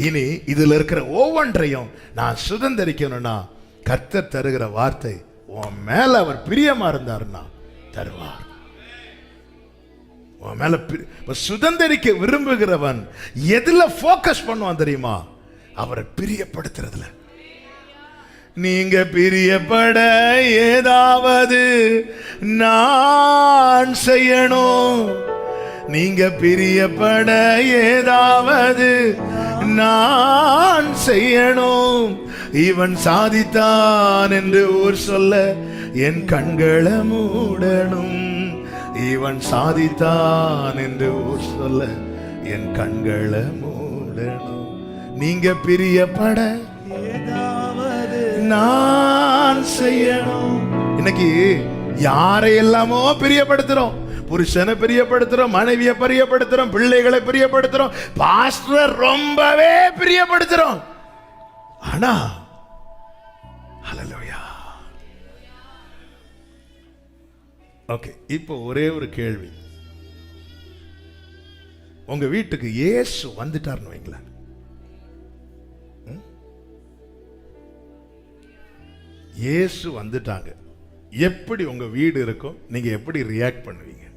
Speaker 1: இனி இதுல இருக்கிற ஒவ்வொன்றையும் நான் சுதந்திரிக்கணும்னா கர்த்தர் தருகிற வார்த்தை, உன் மேல அவர் பிரியமா இருந்தாருன்னா தருவார். உன் மேல சுதந்திரிக்க விரும்புகிறவன் எதுல போக்கஸ் பண்ணுவான் தெரியுமா? அவரை பிரியப்படுத்துறதுல. நீங்க பிரியப்பட ஏதாவது நான் செய்யணும், நீங்க பிரியப்பட ஏதாவது நான் செய்யணும், இவன் சாதித்தான் என்று ஊர் சொல்ல என் கண்களை மூடணும், இவன் சாதித்தான் என்று ஊர் சொல்ல என் கண்களை மூடணும். நீங்க பிரியப்பட ஏதாவது நான் செய்யணும். இன்னைக்கு யாரை எல்லாமோ பிரியப்படுத்துறோம். புருஷனை பிரியப்படுத்துறோம், மனைவியை பிரியப்படுத்துறோம், பிள்ளைகளை பிரியப்படுத்துறோம், பாஸ்டர் ரொம்பவே பிரியப்படுத்துறோம். ஆனா ஹல்லேலூயா. ஓகே, இப்போ ஒரே ஒரு கேள்வி. உங்க வீட்டுக்கு இயேசு வந்துட்டார்னு வைங்களேன், இயேசு வந்துட்டாங்க, எப்படி உங்க வீடு இருக்கும்? நீங்க எப்படி ரியாக்ட் பண்ணுவீங்க?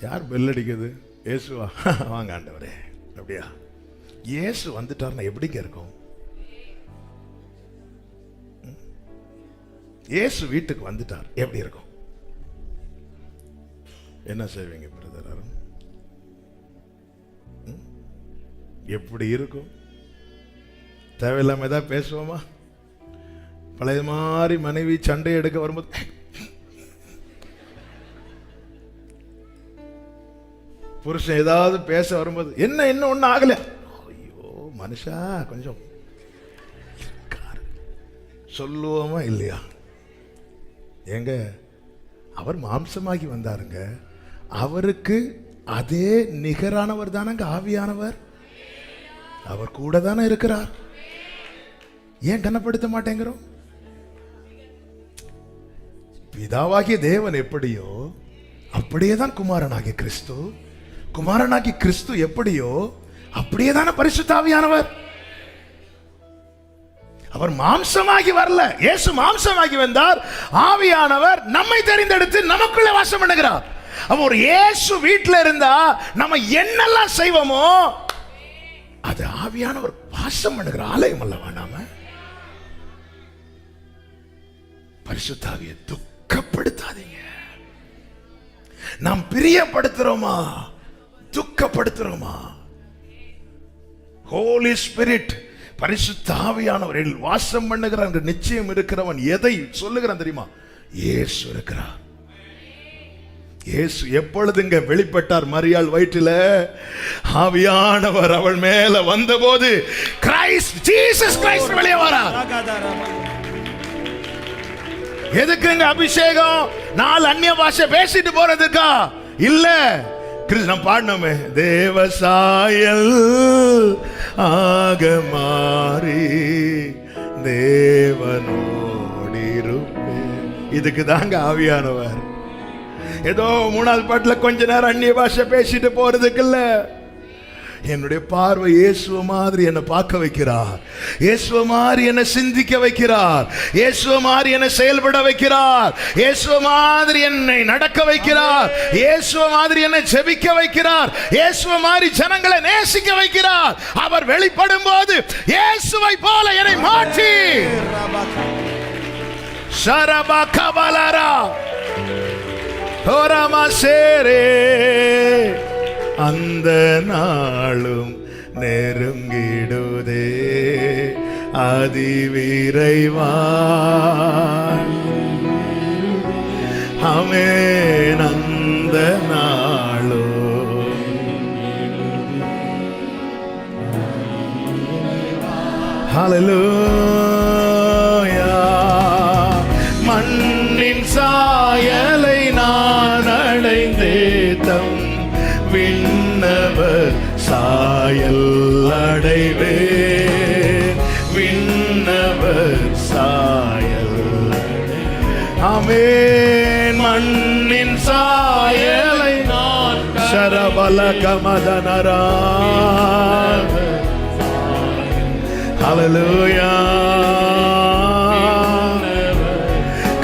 Speaker 1: யார் பெல் அடிக்குது? இயேசுவா? வாங்க ஆண்டவரே. அப்படியா? இயேசு வந்துட்டார்னா எப்படிங்க இருக்கும்? இயேசு வீட்டுக்கு வந்துட்டார், எப்படி இருக்கும்? என்ன செய்வீங்க பிரதர் அருண்? எப்படி இருக்கும்? தேவையில்லாம ஏதாவது பேசுவோமா? பழைய மாதிரி மனைவி சண்டை எடுக்க வரும்போது புருஷன் ஏதாவது பேச வரும்போது என்ன ஒண்ணு ஆகல, ஐயோ மனுஷா கொஞ்சம் சொல்லுவோமா இல்லையா? ஏங்க, அவர் மாம்சமாகி வந்தாருங்க, அவருக்கு அதே நிகரானவர் தானங்க ஆவியானவர். அவர் கூட தானே இருக்கிறார். ஏன் கனப்படுத்த மாட்டேங்கிறோம்? பிதாவாகிய தேவன் எப்படியோ அப்படியே தான் குமாரனாகிய கிறிஸ்து, குமாரனாகிய கிறிஸ்து எப்படியோ அப்படியே தானே பரிசுத்த ஆவியானவர். அவர் மாம்சமாகி வரல, இயேசு மாம்சமாகி வந்தார். ஆவியானவர் நம்மை தெரிந்தெடுத்து நமக்குள்ளே வாசம் பண்ணுகிறார். அப்ப ஒரு இயேசு வீட்டில் இருந்தா நம்ம என்னெல்லாம் செய்வோமோ அது ஆவியானவர் வாசம் பண்ணுகிற ஆலயம் அல்லவா? நாம பரிசுத்த ஆவியை துக்கப்படுத்தாதீங்க. நாம் பிரியப்படுத்துறோமா, துக்கப்படுத்துறோமா? ஹோலி ஸ்பிரிட், பரிசுத்த ஆவியானவரில் வாசம் பண்ணுகிற அந்த நிச்சயம் இருக்கிறவன் எதை சொல்லுகிறான் தெரியுமா? இயேசு இருக்கிறார். இயேசு எப்பொழுதுங்க வெளிப்பட்டார்? மரியாள் வயிற்றில ஆவியானவர் அவள் மேல வந்தபோது கிரைஸ்ட், ஜீசஸ் கிரைஸ்ட் வெளியே வரார். எதுக்குங்க அபிஷேகம்? 4 அந்நிய பாஷை பேசிட்டு போறதுக்கா? இல்ல. கிருஷ்ணன் பாடினோமே, தேவசாயல் ஆக மாறி தேவனோடிருப்பே. இதுக்கு தாங்க ஆவியானவர். ஏதோ 3வது பாட்டுல கொஞ்ச நேரம் அந்நிய பாஷை பேசிட்டு போறதுக்கு இல்ல. என்னுடைய பார்வை இயேசுவ மாதிரி என்னை பார்க்க வைக்கிறார், இயேசுவ மாதிரி என்னை சிந்திக்க வைக்கிறார், இயேசுவ மாதிரி என்னை செயல்பட வைக்கிறார், இயேசுவ மாதிரி என்னை நடக்க வைக்கிறார், இயேசுவ மாதிரி என்னை ஜெபிக்க வைக்கிறார், இயேசுவ மாதிரி ஜனங்களை நேசிக்க வைக்கிறார். அவர் வெளிப்படும் போது இயேசுவை போல என்னை மாற்றி ஷரபா கபலரா தோரமா சேரே. அந்த நாளும் நெருங்கிடுதே அதிவிரைவாய். ஆமென். அந்த நாளும் ஹல்லேலூயா. மண்ணின் சாயலை நான் அடைந்தே தம் விண்ணவர் சாயல் அடைவே. விண்ணவர் சாயல். ஆமென். மண்ணின் சாயலை நான் சரபல கமதனரா. ஹல்லேலூயா.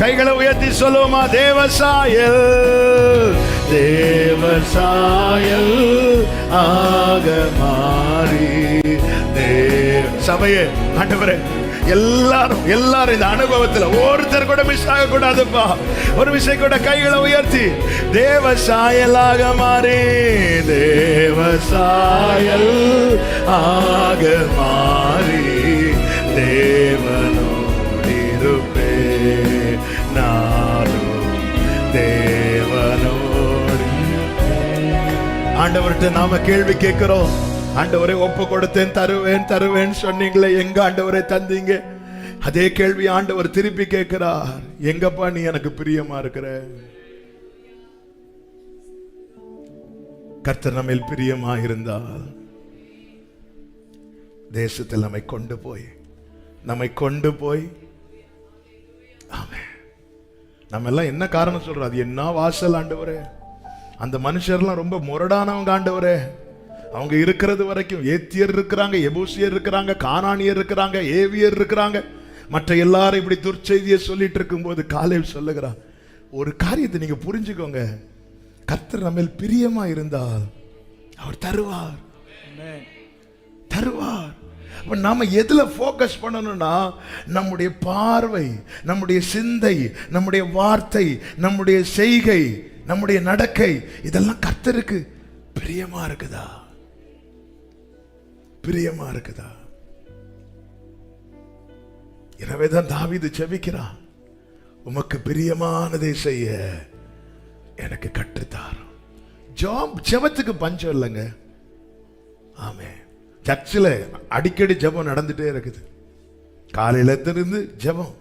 Speaker 1: கைகளை உயர்த்தி சொல்லுவோமா? தேவசாயல், தேவசாயல் ஆக மாறி. சபையே, ஆண்டவரே, எல்லாரும் இந்த அனுபவத்தில் ஒருத்தர் கூட மிஸ் ஆக கூடாதுப்பா. ஒரு விஷயம் கூட கைகளை உயர்த்தி தேவசாயலாக மாறி, தேவசாயல் ஆக மாறி தேவனோடிருப்பே. நானும் தேவனோடு. ஆண்டவர்கிட்ட நாம கேள்வி கேட்கிறோம். ஆண்டவரை ஒப்பு கொடுத்தேன், தருவேன் தருவேன் சொன்னீங்களே, எங்க ஆண்டவரை தந்தீங்க? அதே கேள்வி ஆண்டவர் திருப்பி கேட்கிறார். எங்கப்பா நீ எனக்கு பிரியமா இருக்கிற? கர்த்தர் நம்மில் பிரியமா இருந்தால் தேசத்தில் நம்மை கொண்டு போய் ஆமென். நம்ம எல்லாம் என்ன காரணம் சொல்றோம்? அது என்ன வாசல் ஆண்டவரே. அந்த மனுஷர்லாம் ரொம்ப முரடானவங்க ஆண்டவரே. அவங்க இருக்கிறது வரைக்கும் ஏத்தியர் இருக்கிறாங்க, எபூசியர் இருக்கிறாங்க, கானானியர் இருக்கிறாங்க, ஏவியர் இருக்கிறாங்க, மற்ற எல்லாரும் இப்படி துர்ச்செய்தியை சொல்லிட்டு இருக்கும்போது காலேப் சொல்லுகிறார், ஒரு காரியத்தை நீங்க புரிஞ்சுக்கோங்க, கர்த்தர் நம்மில் பிரியமா இருந்தால் அவர் தருவார். நாம எதுல போக்கஸ் பண்ணணும்னா, நம்முடைய பார்வை, நம்முடைய சிந்தை, நம்முடைய வார்த்தை, நம்முடைய செய்கை, நம்முடைய நடக்கை, இதெல்லாம் கர்த்தருக்கு பிரியமா இருக்குதா? பிரியமா இருக்குதா? எனவேதான் தாவீது ஜெபிக்கிறான், உமக்கு பிரியமானதை செய்ய எனக்கு கற்றுத்தார். ஜெபத்துக்கு பஞ்சம் இல்லைங்க. ஆமே, சர்ச்சில் அடிக்கடி ஜெபம் நடந்துட்டே இருக்குது. காலையில இருந்து ஜெபம்,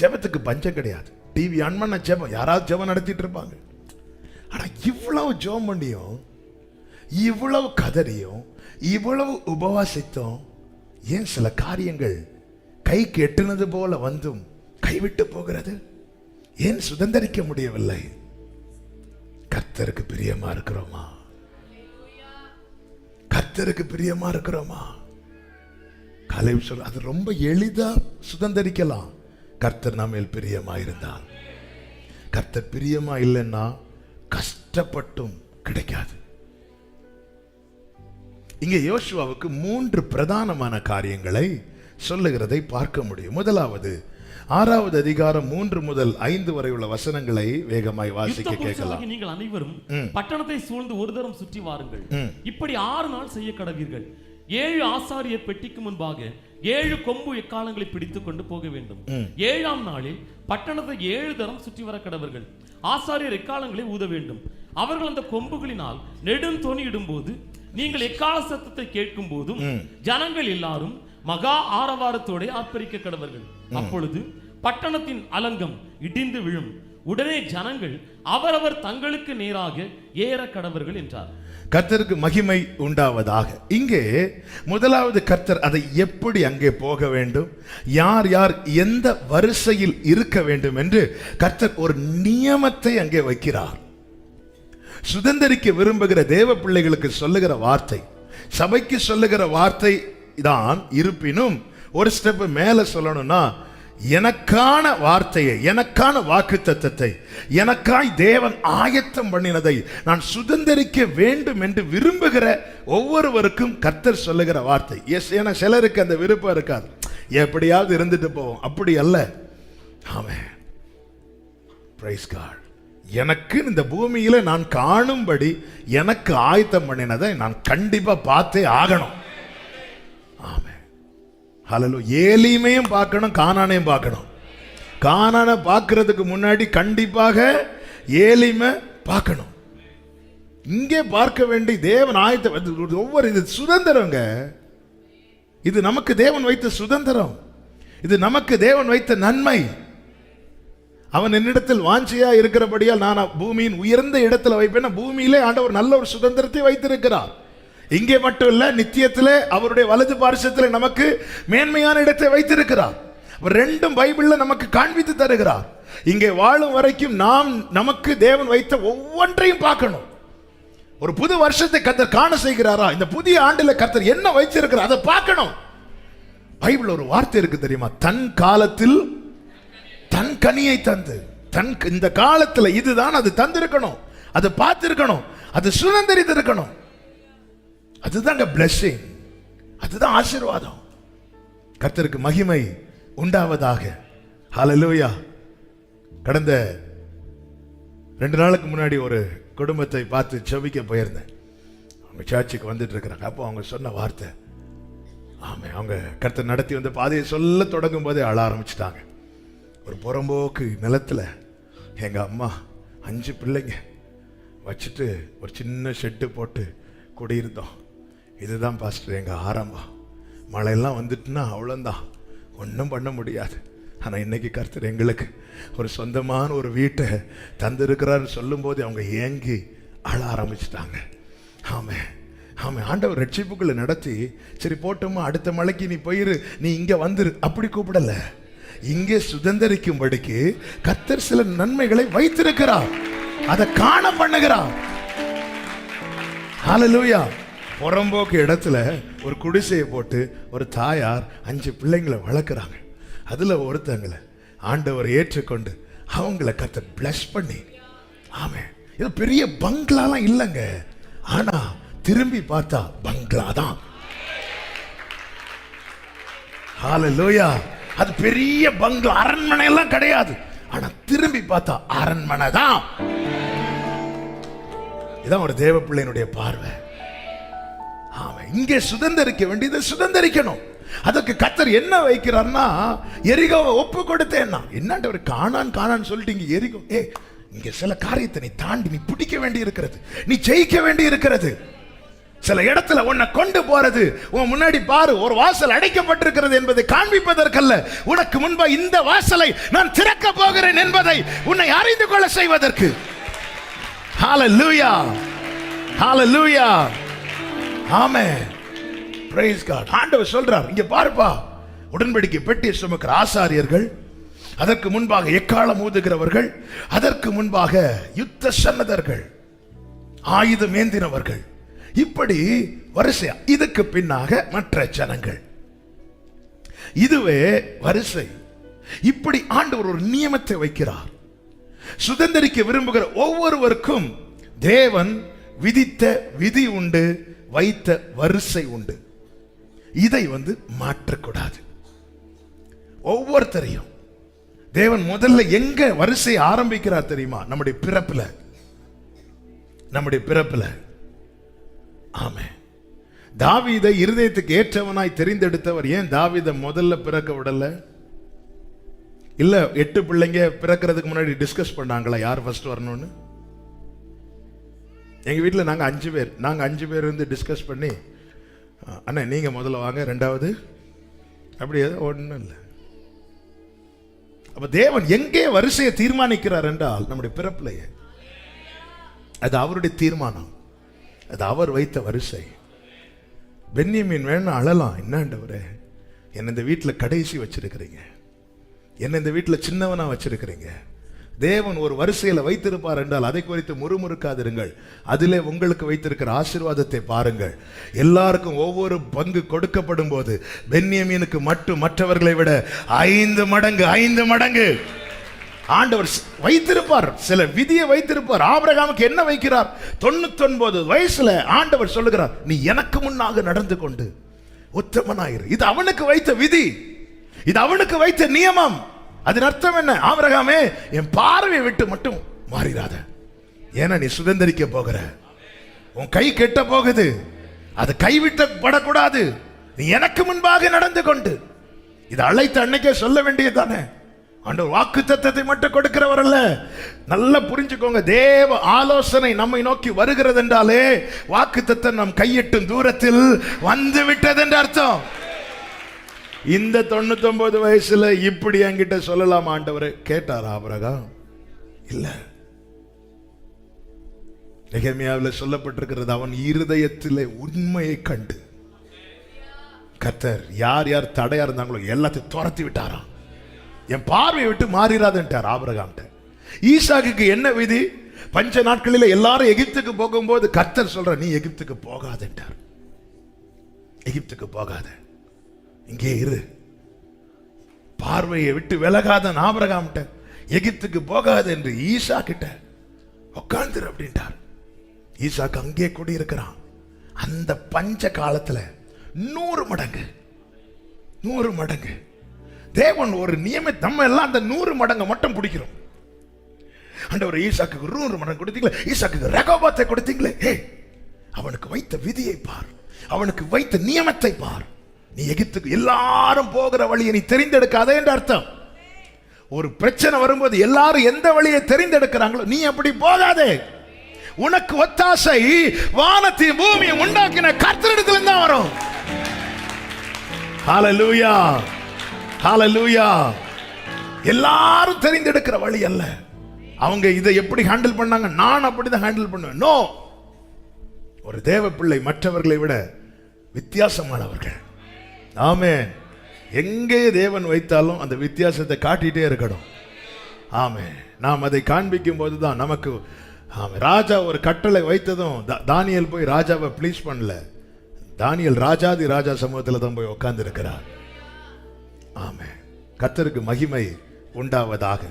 Speaker 1: ஜெபத்துக்கு பஞ்சம் கிடையாது. டிவி ஆன் பண்ண ஜெபம், யாராவது ஜெபம் நடத்திட்டு இருப்பாங்க. ஆனா இவ்வளவு ஜெபம் பண்ணியும், இவ்வளவு கதறியும், இவ்வளவு உபவாசித்தும் ஏன் சில காரியங்கள் கைக்கு எட்டுனது போல வந்தும் கைவிட்டு போகிறது? ஏன் சுதந்தரிக்க முடியவில்லை? கர்த்தருக்கு பிரியமா இருக்கிறோமா? கர்த்தருக்கு பிரியமா இருக்கிறோமா? காலேப் சொல்ல, அது ரொம்ப எளிதா சுதந்தரிக்கலாம், கர்த்தர் நம்மேல் பிரியமா இருந்தால். கர்த்தர் பிரியமா இல்லைன்னா கஷ்டப்பட்டும் கிடைக்காது. இங்கே யோசுவாவுக்கு 3 பிரதானமான காரியங்களை சொல்லுகிறதை பார்க்க முடியும். முதலாவது, 6வது அதிகாரம் 3 முதல் 5 வரை உள்ள வசனங்களை வேகமாய் வாசிக்க கேட்கலாம்.
Speaker 3: நீங்கள் அனைவரும் பட்டணத்தை சூழ்ந்து ஒரு தரம் சுற்றி வாருங்கள். இப்படி 6 நாள் செய்ய கடவீர்கள். 7 ஆசாரியர் பெட்டிக்கு முன்பாக 7 கொம்பு எக்காலங்களை பிடித்துக் கொண்டு போக வேண்டும். 7ஆம் நாளில் பட்டணத்தை 7 தரம் சுற்றி வர கடவர்கள். ஆசாரியர் எக்காலங்களை ஊத வேண்டும். அவர்கள் அந்த கொம்புகளினால் நெடுந்தோணி இடும்போது நீங்கள் எக்கால சத்தத்தை கேட்கும் போதும் ஜனங்கள் எல்லாரும் மகா ஆரவாரத்தோட ஆர்ப்பரிக்க கடவர்கள். அப்பொழுது பட்டணத்தின் அலங்கம் இடிந்து விழும். உடனே ஜனங்கள் அவரவர் தங்களுக்கு நேராக ஏற கடவர்கள் என்றார்.
Speaker 1: கர்த்தருக்கு மகிமை உண்டாவதாக. இங்கே முதலாவது கர்த்தர் அதை எப்படி அங்கே போக வேண்டும், யார் யார் எந்த வரிசையில் இருக்க வேண்டும் என்று கர்த்தர் ஒரு நியமத்தை அங்கே வைக்கிறார். சுதந்தரிக்க விரும்புகிற தேவ பிள்ளைகளுக்கு சொல்லுகிற வார்த்தை, சபைக்கு சொல்லுகிற வார்த்தை தான். இருப்பினும் ஒரு ஸ்டெப் மேல சொல்லணும்னா, எனக்கான வார்த்தையை, எனக்கான வாக்குத்தத்தத்தை, எனக்காய் தேவன் ஆயத்தம் பண்ணினதை நான் சுதந்தரிக்க வேண்டும் என்று விரும்புகிற ஒவ்வொருவருக்கும் கர்த்தர் சொல்லுகிற வார்த்தை. எஸ், ஏன்னா சிலருக்கு அந்த விருப்பம் இருக்காது, எப்படியாவது இருந்துட்டு போவோம். அப்படி அல்ல. ஆமென், பிரைஸ் காட். எனக்கு இந்த பூமியில நான் காணும்படி எனக்கு ஆயத்தம் பண்ணினதை நான் கண்டிப்பா பார்த்தே ஆகணும். ஆமென், ஹல்லேலூயா. ஏலிமையும் பார்க்கணும், கானானையும் பார்க்கணும். கானானை பார்க்கிறதுக்கு முன்னாடி கண்டிப்பாக ஏலிமை பார்க்கணும். இங்கே பார்க்க வேண்டி தேவன் ஆயத்தம். ஒவ்வொரு இது சுதந்திரங்க. இது நமக்கு தேவன் வைத்த சுதந்திரம். இது நமக்கு தேவன் வைத்த நன்மை. அவன் என்னிடத்தில் வாஞ்சியா இருக்கிறபடியால் நான் பூமியின் உயர்ந்த இடத்துல வைப்பேன். பூமியிலே ஆண்டவர் நல்ல ஒரு சுதந்திரத்தை வைத்திருக்கிறார். இங்கே மட்டும் இல்ல, நித்தியத்திலே அவருடைய வலது பார்சத்திலே நமக்கு மேன்மையான இடத்தை வைத்திருக்கிறார். ரெண்டும் பைபிள்ல நமக்கு காண்பித்து தருகிறார். இங்கே வாழும் வரைக்கும் நாம் நமக்கு தேவன் வைத்த ஒவ்வொன்றையும் பார்க்கணும். ஒரு புது வருஷத்தை கர்த்தர் காண செய்கிறாரா, இந்த புதிய ஆண்டில் கர்த்தர் என்ன வைத்திருக்கிறார் அதை பார்க்கணும். பைபிள் ஒரு வார்த்தை இருக்கு தெரியுமா, தன் காலத்தில் தன் கனியை தந்து. இந்த காலத்துல இதுதான் அது தந்திருக்கணும், அது பார்த்திருக்கணும், அது சுதந்திரித்திருக்கணும். அதுதாங்க blessing, அதுதான் ஆசீர்வாதம். கர்த்தருக்கு மகிமை உண்டாவதாக. ஹல்லேலூயா. கடந்த 2 நாளுக்கு முன்னாடி ஒரு குடும்பத்தை பார்த்து செபிக்க போயிருந்தேன். அவங்க சர்ச்சுக்கு வந்துட்டு இருக்கிறாங்க. அப்போ அவங்க சொன்ன வார்த்தை, ஆமே, அவங்க கர்த்தர் நடத்தி வந்த பாதையை சொல்ல தொடங்கும் போதே அழ ஆரம்பிச்சிட்டாங்க. ஒரு புறம்போக்கு நிலத்துல எங்க அம்மா 5 பிள்ளைங்க வச்சுட்டு ஒரு சின்ன ஷெட்டு போட்டு குடியிருந்தோம். இதுதான் பாஸ்டர் எங்க ஆரம்பம். மழையெல்லாம் வந்துட்டுன்னா அவ்வளோந்தான், ஒன்றும் பண்ண முடியாது. ஆனால் இன்னைக்கு கர்த்தர் எங்களுக்கு ஒரு சொந்தமான ஒரு வீட்டை தந்திருக்கிறான்னு சொல்லும் போது அவங்க ஏங்கி அழ ஆரம்பிச்சிட்டாங்க. ஆமே, ஆமே. ஆண்டவர் ரட்சிப்புக்குள்ள நடத்தி, சரி போட்டோமா, அடுத்த மலைக்கு நீ போயிரு, நீ இங்க வந்துரு, அப்படி கூப்பிடல. இங்கே சுதந்தரிக்கும்படிக்கு கர்த்தர் சில நன்மைகளை வைத்திருக்கிறார், அதை காண பண்ணுகிறார். ஹல்லேலூயா. புறம்போக்கு இடத்துல ஒரு குடிசையை போட்டு ஒரு தாயார் 5 பிள்ளைங்களை வளர்க்குறாங்க. அதுல ஒருத்தங்களை ஆண்டவர் ஏற்றுக்கொண்டு அவங்கள கர்த்தர் பிளஸ் பண்ணி, ஆமே, இது பெரிய பங்களாலாம் இல்லைங்க, ஆனா திரும்பி பார்த்தா பங்களா தான். ஹல்லேலூயா. அது பெரிய பங்களா, அரண்மனை எல்லாம் கிடையாது, ஆனா திரும்பி பார்த்தா அரண்மனை தான். இதான் ஒரு தேவ பிள்ளையினுடைய பார்வை. ஆமா, இங்கே சுதந்தரிக்க வேண்டியதை சுதந்தரிக்கணும். அதுக்கு கர்த்தர் என்ன வைக்கிறார்னா, எரிகோவை ஒப்பு கொடுத்தேன்னா, என்னண்டவர் காணான்னு சொல்லிட்டு எரிகோ, இங்க சில காரியத்தை நீ தாண்டி நீ பிடிக்க வேண்டி இருக்கிறது, நீ ஜெயிக்க வேண்டி இருக்கிறது. சில இடத்துல உன்னை கொண்டு போறது உன் முன்னாடி பாரு, ஒரு வாசல் அடைக்கப்பட்டிருக்கிறது என்பதை காண்பிப்பதற்கல்ல, உனக்கு முன்பா இந்த வாசலை நான் திறக்க போகிறேன் என்பதை உன்னை அறிந்து கொள்ள செய்வதற்கு. ஹalleluya, ஹalleluya, ஆமென், praise God. ஆண்டவர் சொல்றார், இங்க பாருப்பா, உடன்படிக்கை பெட்டியை சுமக்கிற ஆசாரியர்கள், அதற்கு முன்பாக எக்காளம் ஊதுகிறவர்கள், அதற்கு முன்பாக யுத்த சன்னதர்கள், ஆயுதம் ஏந்தினவர்கள், இப்படி வரிசையா, இதுக்கு பின்னாக மற்ற ஜனங்கள். இதுவே வரிசை. இப்படி ஆண்டவர் ஒரு நியமத்தை வைக்கிறார். சுதந்திரிக்க விரும்புகிற ஒவ்வொருவருக்கும் தேவன் விதித்த விதி உண்டு, வைத்த வரிசை உண்டு. இதை மாற்றக்கூடாது. ஒவ்வொருத்தரையும் தேவன் முதல்ல எங்க வரிசை ஆரம்பிக்கிறார் தெரியுமா? நம்முடைய பிறப்புல, நம்முடைய பிறப்புல. ஆமென். தாவீதை இருதயத்துக்கு ஏற்றவனாய் தெரிந்தெடுத்தவர் ஏன் தாவீதை முதல்ல பிறக்க விடல? இல்ல 8 பிள்ளைங்க பிறக்கிறதுக்கு முன்னாடி டிஸ்கஸ் பண்ணாங்களா யார் ஃபர்ஸ்ட் வரணும்னு? எங்க வீட்டில் நாங்க 5 பேர், நாங்க 5 பேர் இருந்து டிஸ்கஸ் பண்ணி, அண்ணா நீங்க முதல்ல வாங்க, ரெண்டாவது, அப்படி ஒன்றும் இல்லை. அப்ப தேவன் எங்கே வரிசையை தீர்மானிக்கிறார் என்றால் நம்முடைய பிறப்பிலேயே. அது அவருடைய தீர்மானம், அது அவர் வைத்த வரிசை. பென்யமீன் வேணும் அழலாம், என்னாண்டவரே என்ன இந்த வீட்டில் கடைசி வச்சிருக்கிறீங்க, என்ன இந்த வீட்டில் சின்னவனா வச்சிருக்கிறீங்க. தேவன் ஒரு வரிசையில வைத்திருப்பார் என்றால் அதை குறித்து முறுமுறுக்காதிருங்கள். அதிலே உங்களுக்கு வைத்திருக்கிற ஆசீர்வாதத்தை பாருங்கள். எல்லாருக்கும் ஒவ்வொரு பங்கு கொடுக்கப்படும் போது பென்யமீனுக்கு மட்டும் மற்றவர்களை விட 5 மடங்கு 5 மடங்கு ஆண்டவர் வைத்திருப்பார். சில விதியை வைத்திருப்பார். ஆபிரகாமுக்கு என்ன வைக்கிறார்? 99 வயசுல ஆண்டவர் சொல்லுகிறார், நீ எனக்கு முன்னாக நடந்து கொண்டு உத்தமனாயிரு. இது அவனுக்கு வைத்த விதி, இது அவனுக்கு வைத்த நியமம். அதன் அர்த்தம் என்ன? ஆபிரகாமே, என் பார்வையை விட்டு மட்டும் மாறிடாத. ஏன்னா நீ சுதந்திரிக்க போகிற, உன் கை கெட்ட போகுது, அது கைவிட்ட படக்கூடாது. நீ எனக்கு முன்பாக நடந்து கொண்டு. இது அழைத்த அன்னைக்கே சொல்ல வேண்டியதுதானே. ஆண்டவர் வாக்கு தத்தத்தை மட்டும் கொடுக்கிறவர் அல்ல. நல்லா புரிஞ்சுக்கோங்க, தேவ ஆலோசனை நம்மை நோக்கி வருகிறது என்றாலே வாக்கு தத்தம் நம் கையெட்டும் தூரத்தில் வந்து விட்டது என்று அர்த்தம். இந்த 99 வயசுல இப்படி என்கிட்ட சொல்லலாம் ஆண்டவரே கேட்டார் ஆபிரகாம்? இல்ல. நெகேமியாவில் சொல்லப்பட்டிருக்கிறது, அவன் இருதயத்திலே உண்மையை கண்டு கர்த்தர் யார் யார் தடையா இருந்தாங்களோ எல்லாத்தையும் துரத்தி விட்டாராம். என் பார்வையை விட்டு மாறிடாதுன்ட்டார் ஆபிரகாம். ஈசாக்குக்கு என்ன விதி? பஞ்ச நாட்களில எல்லாரும் எகிப்துக்கு போகும்போது கர்த்தர் சொல்ற, நீ எகிப்துக்கு போகாதுன்ட்டார். எகிப்துக்கு போகாத, இங்கே இரு. பார்வையை விட்டு விலகாத ஆபிரகாம் எகிப்துக்கு போகாது என்று ஈசா கிட்ட உட்கார்ந்துரு அப்படின்ட்டார். ஈசாக்கு அங்கே குடியிருக்கிறான். அந்த பஞ்ச காலத்துல 100 மடங்கு 100 மடங்கு தேவன் ஒரு நியமத்தை, நம்ம எல்லாம் அந்த 100 மடங்கு மட்டும் பிடிக்கிறோம். ஆண்டவர் ஈசாக்கு 100 மடங்கு கொடுத்தீங்களே, ஈசாக்கு ரெகோபாத்தை கொடுத்தீங்களே, அவனுக்கு வைத்த விதியை பார், அவனுக்கு வைத்த நியமத்தை பார். நீ எகிப்துக்கு எல்லாரும் போகிற வழியை நீ தெரிந்தெடுக்காதே என்று அர்த்தம். ஒரு பிரச்சனை வரும்போது எல்லாரும் எந்த வழியை தெரிந்தெடுக்கிறாங்களோ நீ அப்படி போகாதே. உனக்கு ஒத்தாசை வானத்தையும் பூமியை உண்டாக்கின கர்த்தரிடத்தில் தான் வரும். ஹalleluya, ஹalleluya. எல்லாரும் தெரிந்தெடுக்கிற வழி அல்ல. அவங்க இதை எப்படி ஹேண்டில் பண்ணாங்க, நான் அப்படிதான் ஹேண்டில் பண்ணுவேன். நோ, ஒரு தேவ பிள்ளை மற்றவர்களை விட வித்தியாசமானவர்கள். ஆமென். எங்கே தேவன் வைத்தாலும் அந்த வித்தியாசத்தை காட்டிட்டே இருக்கணும். ஆமென். நாம் அதை காண்பிக்கும் போதுதான் நமக்கு. ராஜா ஒரு கட்டளை வைத்ததும் தானியேல் போய் ராஜாவை ப்ளீஸ் பண்ணல. தானியேல் ராஜாதி ராஜா சமூகத்தில் தான் போய் உட்கார்ந்து இருக்கிறார். ஆமென். கர்த்தருக்கு மகிமை உண்டாவதாக.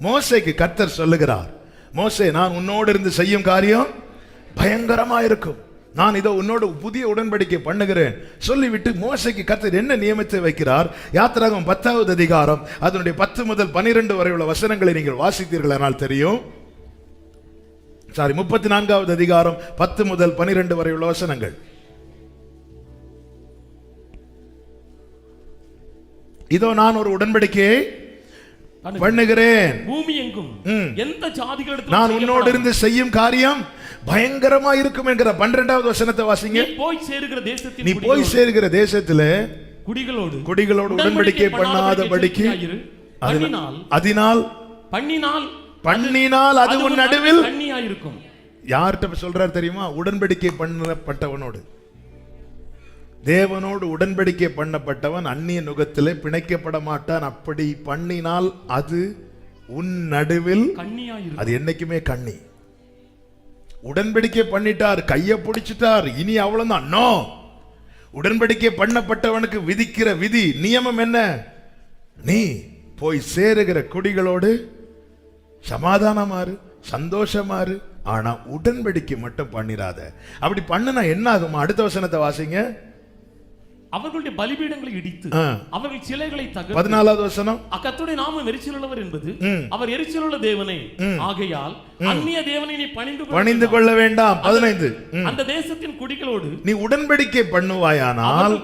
Speaker 1: மோசேக்கு கர்த்தர் சொல்லுகிறார், மோசே, நான் உன்னோடு இருந்து செய்யும் காரியம் பயங்கரமா இருக்கும். நான் இதோ உன்னோடு புதிய உடன்படிக்கை பண்ணுகிறேன் சொல்லிவிட்டு மோசேக்கு கர்த்தர் என்ன நியமத்தை வைக்கிறார்? யாத்திராகமம் 10வது அதிகாரம் அதனுடைய 10 முதல் 12 வரை உள்ள வசனங்களை நீங்கள் வாசித்தீர்களானால் தெரியும். 34வது அதிகாரம் 10 முதல் 12 வரை உள்ள வசனங்கள். இதோ நான் ஒரு உடன்படிக்கையை பண்ணுகிறேன்,
Speaker 3: பூமி எங்கும் எந்த ஜாதிகளிடத்தில்
Speaker 1: நான் உன்னோடு இருந்து செய்யும் காரியம் பயங்கரமா இருக்கும் என்கிற 12வது வசனத்தை வாசிங்க.
Speaker 3: நீ போய் சேருகிற தேசத்தின்
Speaker 1: நீ போய் சேருகிற தேசத்துல
Speaker 3: குடிகளோடு
Speaker 1: உடன்படிக்கை பண்ணாதபடிக்கு பண்ணினால் அது உன் நடுவில்
Speaker 3: கண்ணியாயிருக்கும்.
Speaker 1: யார்கிட்ட சொல்றார் தெரியுமா? உடன்படிக்கை பண்ணப்பட்டவனோடு. தேவனோடு உடன்படிக்கை பண்ணப்பட்டவன் அந்நிய நுகத்திலே பிணைக்கப்பட மாட்டான். அப்படி பண்ணினால் அது உன் நடுவில்
Speaker 3: கண்ணியாயிருக்கும்.
Speaker 1: அது என்னைக்குமே கண்ணி. உடன்படிக்கை பண்ணிட்டார், கையை பிடிச்சிட்டார், இனி அவ்வளவுதான். நோ, உடன்படிக்கை பண்ணப்பட்டவனுக்கு விதிக்கிற விதி நியமம் என்ன? நீ போய் சேருகிற குடிகளோடு சமாதானமாறு, சந்தோஷமாறு, ஆனா உடன்படிக்கை மட்டும் பண்ணிராத. அப்படி பண்ணுனா என்ன ஆகுமா? அடுத்த வசனத்தை வாசிங்க.
Speaker 3: அவர்களுடைய பலிபீடங்களை இடித்து அவர்கள் சிலைகளை தகர்த்து.
Speaker 1: 14வது வசனம்.
Speaker 3: கர்த்தருடைய நாமம் எரிச்சலுள்ளவர் என்பது அவர் எரிச்சலுள்ள தேவனே, ஆகையால் அந்நிய தேவனை நீ பணிந்து
Speaker 1: கொள்ள வேண்டாம். 15.
Speaker 3: அந்த தேசத்தின் குடிகளோடு
Speaker 1: நீ உடன்படிக்கை பண்ணுவாயானால்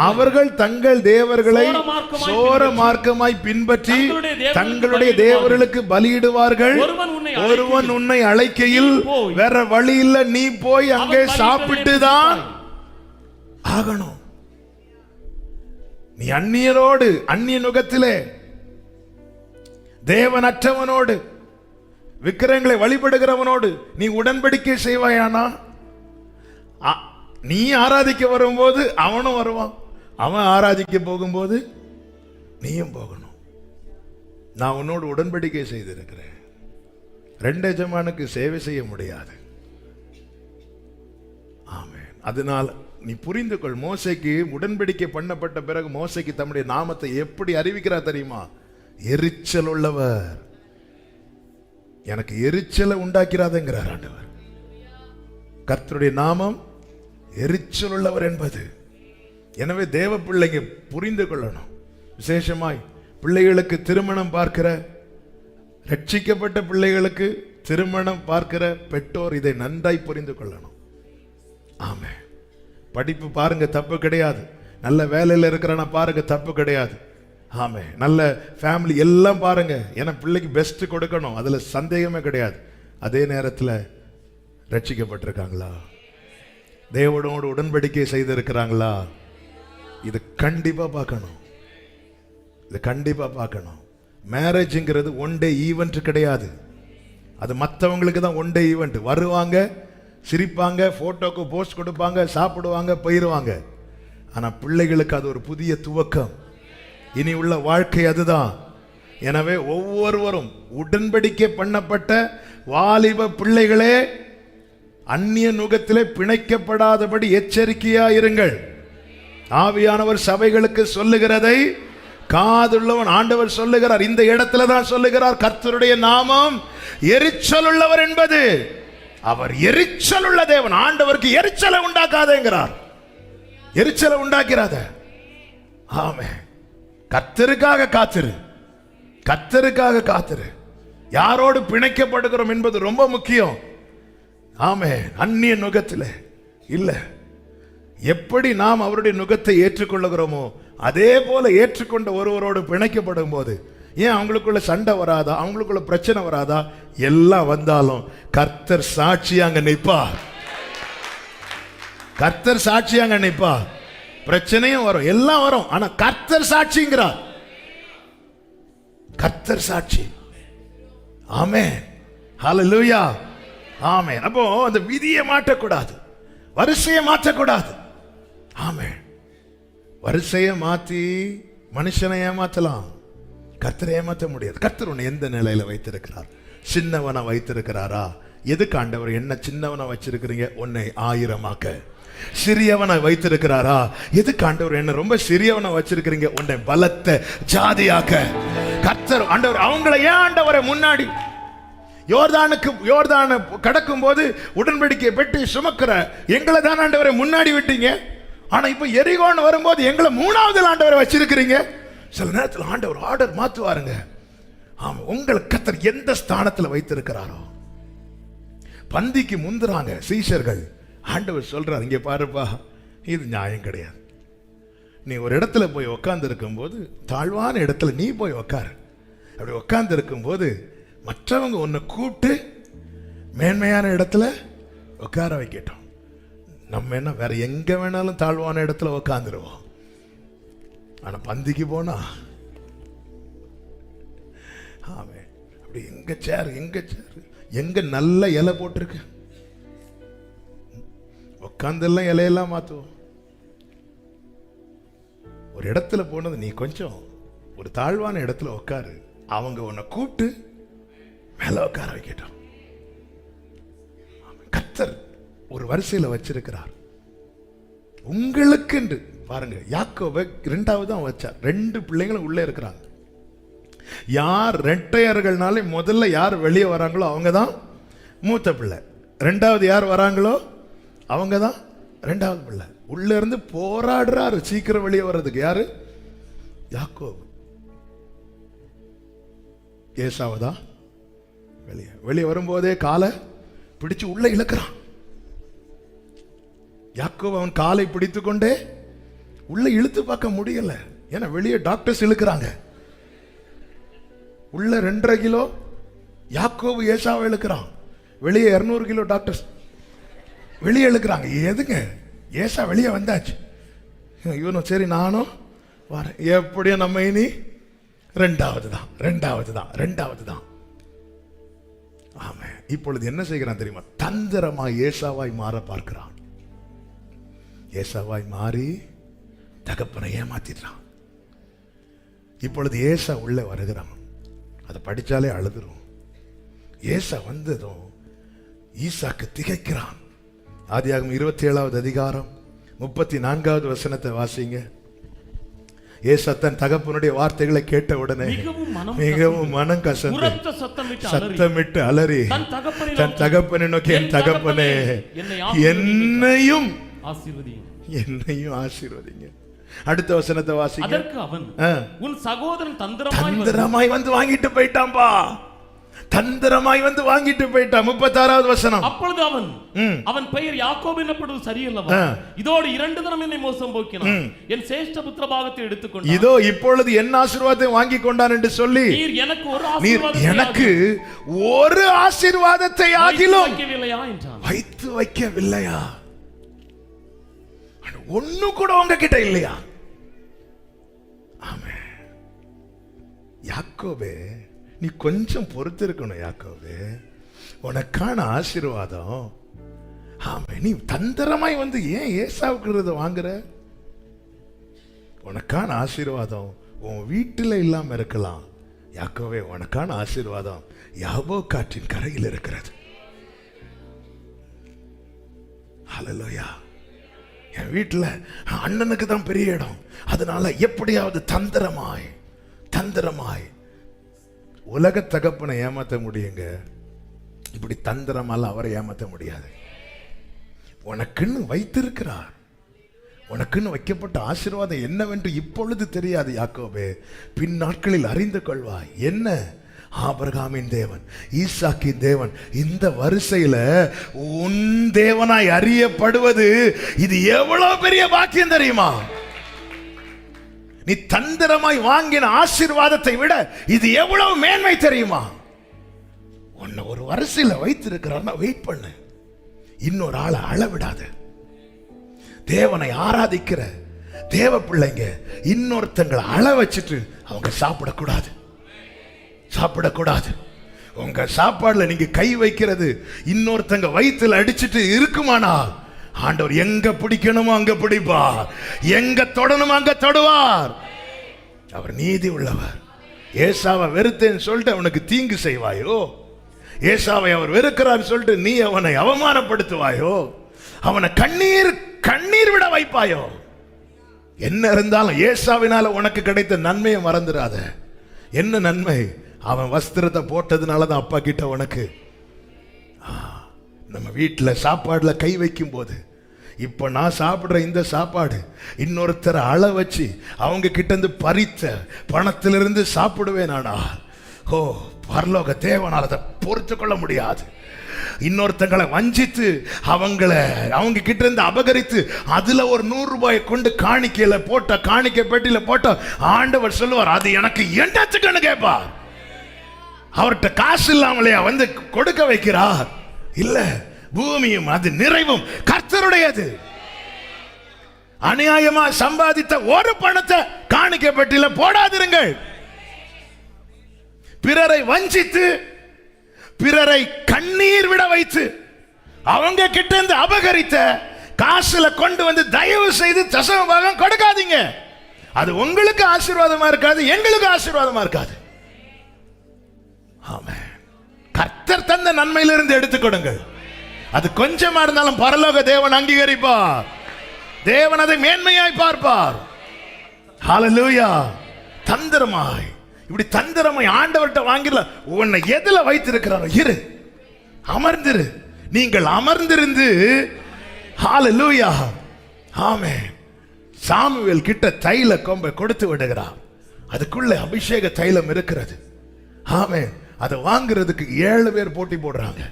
Speaker 1: அவர்கள் தங்கள் தேவர்களை சோர மார்க்கமாய் பின்பற்றி தங்களுடைய தேவர்களுக்கு பலியிடுவார்கள். ஒருவன் உன்னை அழைக்கையில் வேற வழி இல்ல, நீ போய் அங்கே சாப்பிட்டுதான் ஆகணும். நீ அந்நியரோடு, அந்நிய நுகத்திலே, தேவனற்றவனோடு, விக்கிரங்களை வழிபடுகிறவனோடு நீ உடன்படிக்கை செய்வாயானா, நீ ஆராதிக்க வரும்போது அவனும் வருவான், அவன் ஆராதிக்க போகும்போது நீயும் போகணும். நான் உன்னோடு உடன்படிக்கை செய்திருக்கிறேன். 2 எஜமானுக்கு சேவை செய்ய முடியாது. ஆமென். அதனால் நீ புரிந்து கொள். மோசேக்கு உடன்படிக்கை பண்ணப்பட்ட பிறகு மோசேக்கு தம்முடைய நாமத்தை எப்படி அறிவிக்கிறார் தெரியுமா? எரிச்சல் உள்ளவர், எனக்கு எரிச்சலை உண்டாக்கிறாதுங்கிறார் ஆண்டவர். கர்த்தருடைய நாமம் எரிச்சல் உள்ளவர் என்பது. எனவே தேவ பிள்ளைங்க புரிந்து கொள்ளணும். விசேஷமாய் பிள்ளைகளுக்கு திருமணம் பார்க்கிற, ரட்சிக்கப்பட்ட பிள்ளைகளுக்கு திருமணம் பார்க்கிற பெற்றோர் இதை நன்றாய் புரிந்து கொள்ளணும். ஆமென். படிப்பு பாருங்க, தப்பு கிடையாது. நல்ல வேலையில் இருக்கிறானா பாருங்க, தப்பு கிடையாது. ஆமே, நல்ல ஃபேமிலி எல்லாம் பாருங்க. ஏன்னா பிள்ளைக்கு பெஸ்ட் கொடுக்கணும், அதுல சந்தேகமே கிடையாது. அதே நேரத்தில் ரட்சிக்கப்பட்டிருக்காங்களா, தேவனோடு உடன்படிக்கை செய்திருக்கிறாங்களா? இது கண்டிப்பா பார்க்கணும். இது கண்டிப்பா பார்க்கணும். மேரேஜ்ங்கிறது ஒன் டே ஈவெண்ட் கிடையாது. அது மற்றவங்களுக்கு தான் ஒன் டே ஈவெண்ட். வருவாங்க, சிரிப்பாங்க, போட்டோக்கு போஸ்ட் கொடுப்பாங்க, சாப்பிடுவாங்க, போயிடுவாங்க. ஆனா பிள்ளைகளுக்கு அது ஒரு புதிய துவக்கம். இனி உள்ள வாழ்க்கை அதுதான். எனவே ஒவ்வொருவரும் உடன்படிக்கை பண்ணப்பட்ட வாலிப பிள்ளைகளே, அந்நிய நுகத்திலே பிணைக்கப்படாதபடி எச்சரிக்கையா இருங்கள். ஆவியானவர் சபைகளுக்கு சொல்லுகிறதை காதுள்ளவன், ஆண்டவர் சொல்லுகிறார். இந்த இடத்துல தான் சொல்லுகிறார், கர்த்தருடைய நாமம் எரிச்சல் உள்ளவர் என்பது. அவர் எரிச்சல் உள்ள தேவன். ஆண்டவருக்கு எரிச்சலை உண்டாக்காதேங்கிறார். எரிச்சலை உண்டாக்கிறாத. ஆமே, கர்த்தருக்காக காத்திரு, கர்த்தருக்காக காத்திரு. யாரோடு பிணைக்கப்படுகிறோம் என்பது ரொம்ப முக்கியம். ஆமே, அந்நிய நுகத்தில் இல்ல. எப்படி நாம் அவருடைய நுகத்தை ஏற்றுக்கொள்ளுகிறோமோ அதே போல ஏற்றுக்கொண்ட ஒருவரோடு பிணைக்கப்படும் போது ஏன் அவங்களுக்குள்ள சண்டை வராதா? அவங்களுக்குள்ள பிரச்சனை வராதா? எல்லாம் வந்தாலும் கர்த்தர் சாட்சி அங்க நிற்பார். கர்த்தர் சாட்சி அங்க நிற்பார். பிரச்சனையும் வரும், எல்லாம் வரும், ஆனா கர்த்தர் சாட்சிங்கிறார். கர்த்தர் சாட்சி. ஆமென், ஹல்லேலூயா, ஆமென். அப்போ அந்த விதியை மாற்றக்கூடாது, வரிசையை மாற்றக்கூடாது. ஆமென். வரிசையை மாத்தி மனுஷனை ஏமாத்தலாம், கர்த்தரை ஏமாற்ற முடியாது. கர்த்தர் உன்னை எந்த நிலையில வைத்திருக்கிறார்? சின்னவனை வைத்திருக்கிறாரா? எதுக்கு ஆண்டவர் என்ன சின்னவனை வச்சிருக்கிறீங்க? உன்னை 1000ஆக்க. சிறியவனை வைத்திருக்கிறாரா? எதுக்கு ஆண்டவர் என்ன ரொம்ப சிறியவனை வச்சிருக்கிறீங்க? உன்னை பலத்த ஜாதியாக்க. கர்த்தர் ஆண்டவர் அவங்களை ஏன் ஆண்டவரை முன்னாடி யோர்தானை கடக்கும் போது உடன்படிக்கை பெட்டி சுமக்கிற எங்களை தான் ஆண்டவரை முன்னாடி விட்டீங்க. ஆனா இப்ப எரிகோன்னு வரும்போது எங்களை 3வது ஆண்டவரை வச்சிருக்கிறீங்க. சில நேரத்தில் ஆண்டவர் ஆர்டர் மாத்துவாருங்க. ஆமா, உங்களை கர்த்தர் எந்த ஸ்தானத்தில் வைத்திருக்கிறாரோ. பந்திக்கு முந்துறாங்க சீஷர்கள். ஆண்டவர் சொல்றார், இங்க பாருப்பா, இது நியாயம் கிடையாது. நீ ஒரு இடத்துல போய் உட்கார்ந்து இருக்கும் போது, தாழ்வான இடத்துல நீ போய் உட்காரு. அப்படி உட்கார்ந்து இருக்கும் போது மற்றவங்க உன்னை கூப்பிட்டு மேன்மையான இடத்துல உட்கார வைக்கட்டும். நம்ம என்ன வேற எங்க வேணாலும் தாழ்வான இடத்துல உட்காந்துருவோம். ஆனா பந்திக்கு போனா ஆமே அப்படி எங்க சேர் எங்க நல்ல இலை போட்டிருக்கு உட்காந்துலாம் இலையெல்லாம் மாத்துவோம். ஒரு இடத்துல போனது, நீ கொஞ்சம் ஒரு தாழ்வான இடத்துல உட்காரு, அவங்க உன்னை கூப்பிட்டு மேல உட்கார வைக்கட்டும். கர்த்தர் ஒரு வரிசையில வச்சிருக்கிறார் உங்களுக்கு என்று. பாருங்க, யாக்கோபை இரண்டாவது தான் வச்சார். 2 பிள்ளைங்களும் உள்ளே இருக்கிறாங்க. யார் ரெட்டையர்கள்னாலே முதல்ல யார் வெளியே வராங்களோ அவங்க தான் மூத்த பிள்ளை. 2வது யார் வராங்களோ அவங்க தான் 2வது பிள்ளை. உள்ள இருந்து போராடுறாரு சீக்கிரம் வெளியே வர்றதுக்கு. யாரு? யாக்கோபு. ஏசாவதா வெளியே வரும்போதே காலை பிடிச்சு உள்ள இழுக்கிறான். யாக்கோபு அவன் காலை பிடித்து கொண்டே உள்ள இழுத்து பார்க்க முடியல. ஏன்னா வெளியே டாக்டர்ஸ் இழுக்கிறாங்க. உள்ள 2.5 கிலோ யாக்கோபு ஏசாவை இழுக்கிறான். வெளியே 200 கிலோ டாக்டர்ஸ் வெளியே இழுக்கிறாங்க. எதுங்க, ஏசா வெளியே வந்தாச்சு. இவனும் சரி நானும் வரேன். எப்படியும் நம்ம இனி 2வது தான். ஆமா. இப்பொழுது என்ன செய்கிறான் தெரியுமா? தந்திரமாய் ஏசாவாய் மாற பார்க்கிறான். ஏசாவாய் மாறி தகப்பனை ஏமாத்திட்டான். இப்பொழுது ஏசா உள்ள வருகிறான். அதை படிச்சாலே அழுதுரும். ஏசா வந்ததும் ஈசாக்கு திகைக்கிறான். ஆதியாகமம் 27வது அதிகாரம் 34வது வசனத்தை வாசிங்க. ஏசா தன் தகப்பனுடைய வார்த்தைகளை கேட்ட உடனே மிகவும் மனம் கசந்து சத்தமிட்டு அலறி தன் தகப்பனை நோக்கி, என் தகப்பனே என்னையும் ஆசீர்வதிங்க. அடுத்த வசனத்தை வாசிங்க.
Speaker 3: அதற்கு அவன், உன் சகோதரன்
Speaker 1: தந்திரமாய் வந்து வாங்கிட்டு போயிட்டான்பா. தந்திரமாய் வந்து வாங்கிட்டு போயிட்டான். 36வது வசனம்.
Speaker 3: அப்பொழுது அவன் பெயர் யாக்கோபு எனப்படுவது சரியல்லவா? இதோடு 2 தரம் என்னை மோசம் போக்கினான். என் சேஷ்ட புத்திர பாகத்தை எடுத்துக்கொண்டான். இதோ
Speaker 1: இப்பொழுது என் ஆசீர்வாதத்தை வாங்கி கொண்டான் என்று சொல்லி,
Speaker 3: நீர் எனக்கு
Speaker 1: ஒரு ஆசீர்வாதத்தை ஆகிலும்
Speaker 3: வைத்து
Speaker 1: வைக்கவில்லையா? ஒண்ணு கூட உங்ககிட்ட இல்லையா? ஆமே. யாக்கோபே, நீ கொஞ்சம் பொறுத்து இருக்கணும். யாக்கோபே, உனக்கான ஆசீர்வாதம். ஆமே. நீ தந்திரமாய் வந்து ஏன் ஏசாவுக்கு வாங்குற? உனக்கான ஆசீர்வாதம் உன் வீட்டில் இல்லாம இருக்கலாம். யாக்கோபே, உனக்கான ஆசீர்வாதம் யாபோக் காற்றின் கரையில் இருக்கிறது. ஹல்லேலூயா. என் வீட்டில் அண்ணனுக்கு தான் பெரிய இடம், அதனால எப்படியாவது தந்திரமாய் உலக தகப்பனை ஏமாத்த முடியுங்க. இப்படி தந்திரமால அவரை ஏமாத்த முடியாது. உனக்குன்னு வைத்திருக்கிறார். உனக்குன்னு வைக்கப்பட்ட ஆசீர்வாதம் என்னவென்று இப்பொழுது தெரியாது யாக்கோபே, பின் நாட்களில் அறிந்து கொள்வாய். என்ன? ஆபிரகாமின் தேவன், ஈசாக்கின் தேவன், இந்த வரிசையில உன் தேவனாய் அறியப்படுவது இது எவ்வளவு பெரிய பாக்கியம் தெரியுமா? நீ தந்திரமாய் வாங்கின ஆசீர்வாதத்தை விட இது எவ்வளவு மேன்மை தெரியுமா? உன்னை ஒரு வரிசையில வைத்திருக்கிறார்னா வெயிட் பண்ணு. இன்னொரு ஆளை அளவிடாத. தேவனை ஆராதிக்கிற தேவ பிள்ளைங்க இன்னொருத்தங்களை அள வச்சுட்டு அவங்க சாப்பிடக்கூடாது. உங்க சாப்பாடுல நீங்க கை வைக்கிறது இன்னொருத்தங்க வயிற்றுல அடிச்சுட்டு இருக்குமானால் ஆண்டவர் எங்க பிடிக்கணுமோ அங்க பிடிப்பார், எங்க தொடணுமோ அங்க தொடுவார். அவர் நீதி உள்ளவர். ஏசாவை வெறுத்தேன்னு சொல்லிட்டு அவனுக்கு தீங்கு செய்வாயோ? ஏசாவை அவர் வெறுக்கிறார் சொல்லிட்டு நீ அவனை அவமானப்படுத்துவாயோ? அவனை கண்ணீர் விட வைப்பாயோ? என்ன இருந்தாலும் ஏசாவினால உனக்கு கிடைத்த நன்மையை மறந்துடாத. என்ன நன்மை? அவன் வஸ்திரத்தை போட்டதுனாலதான் அப்பா கிட்ட உனக்கு. நம்ம வீட்டில் சாப்பாடுல கை வைக்கும் போது, இப்ப நான் சாப்பிடுற இந்த சாப்பாடு இன்னொருத்தரை அள வச்சு அவங்க கிட்ட இருந்து பறித்த பணத்திலிருந்து சாப்பிடுவேன். ஆனா பரலோக தேவனால் அதை பொறுத்து கொள்ள முடியாது. இன்னொருத்தங்களை வஞ்சித்து அவங்க கிட்ட இருந்து அபகரித்து அதுல ஒரு 100 ரூபாயை கொண்டு காணிக்கையில போட்ட, காணிக்கை பெட்டியில போட்ட, ஆண்டவர் சொல்லுவார் அது எனக்கு என்னத்துக்குன்னு கேட்பார். அவர்கிட்ட காசு இல்லாமலையா வந்து கொடுக்க வைக்கிறார்? இல்ல, பூமியும் அது நிறைவும் கர்த்தருடையது. அநியாயமா சம்பாதித்த ஒரு பணத்தை காணிக்கை பெட்டியில போடாதிருங்கள். பிறரை வஞ்சித்து பிறரை கண்ணீர் விட வைத்து அவங்க கிட்ட இருந்து அபகரித்த காசுல கொண்டு வந்து தயவு செய்து தசம பாகம் கொடுக்காதீங்க. அது உங்களுக்கு ஆசீர்வாதமா இருக்காது, எங்களுக்கு ஆசீர்வாதமா இருக்காது. ஆமென். கர்த்தர் தந்த நன்மையிலிருந்து எடுத்துக் கொடுங்கள். அது கொஞ்சமா இருந்தாலும் பரலோக தேவன் அங்கீகரிப்பார். தேவன் அதை மேன்மையாய் பார்ப்பார். ஹல்லேலூயா. தந்திரமாய் இப்படி தந்திரமாய் ஆண்டவர்கிட்ட வாங்கிடல. உன்னை எதுல வைத்திருக்கிறாரோ இரு, அமர்ந்திரு. நீங்கள் அமர்ந்திருந்து ஹல்லேலூயா. ஆமென். சாமுவேல் கிட்ட தைல கொம்பை கொடுத்து விடுகிறார். அதுக்குள்ள அபிஷேக தைலம் இருக்கிறது. ஆமென். அதை வாங்குறதுக்கு 7 பேர் போட்டி போடுறாங்க.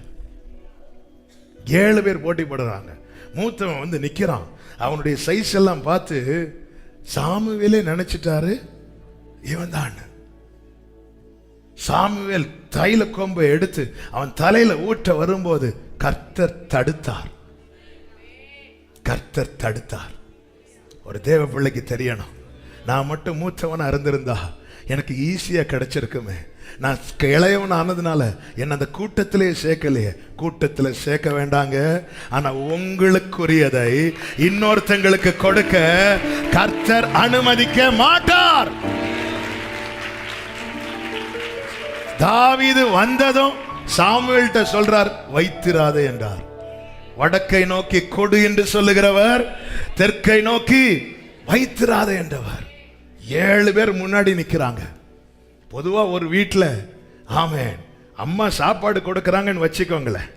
Speaker 1: 7 பேர் போட்டி போடுறாங்க. மூத்தவன் வந்து நிக்கிறான். அவனுடைய சைஸ் எல்லாம் பார்த்து சாமுவேலே நினைச்சிட்டாரு இவன் தான். சாமுவேல் தைல கொம்பை எடுத்து அவன் தலையில ஊற்ற வரும்போது கர்த்தர் தடுத்தார். கர்த்தர் தடுத்தார். ஒரு தேவ பிள்ளைக்கு தெரியணும், நான் மட்டும் மூத்தவனா இருந்திருந்தா எனக்கு ஈஸியா கிடைச்சிருக்குமே. நான் இளையவன் ஆனதுனால என்ன அந்த கூட்டத்திலே சேர்க்கலையே. கூட்டத்தில் சேர்க்க வேண்டாங்க. ஆனா உங்களுக்குரியதை இன்னொருத்தங்களுக்கு கொடுக்க கர்த்தர் அனுமதிக்க மாட்டார். தாவீது வந்ததும் சாமுவேல்ட்ட சொல்றார், வைத்திராதே என்றார். வடக்கை நோக்கி கொடு என்று சொல்லுகிறவர், தெற்கை நோக்கி வைத்திராதே என்றவர். 7 பேர் முன்னாடி நிக்கிறாங்க. பொதுவா ஒரு வீட்டில் ஆமென் அம்மா சாப்பாடு கொடுக்கறாங்கன்னு வச்சுக்கோங்களேன்.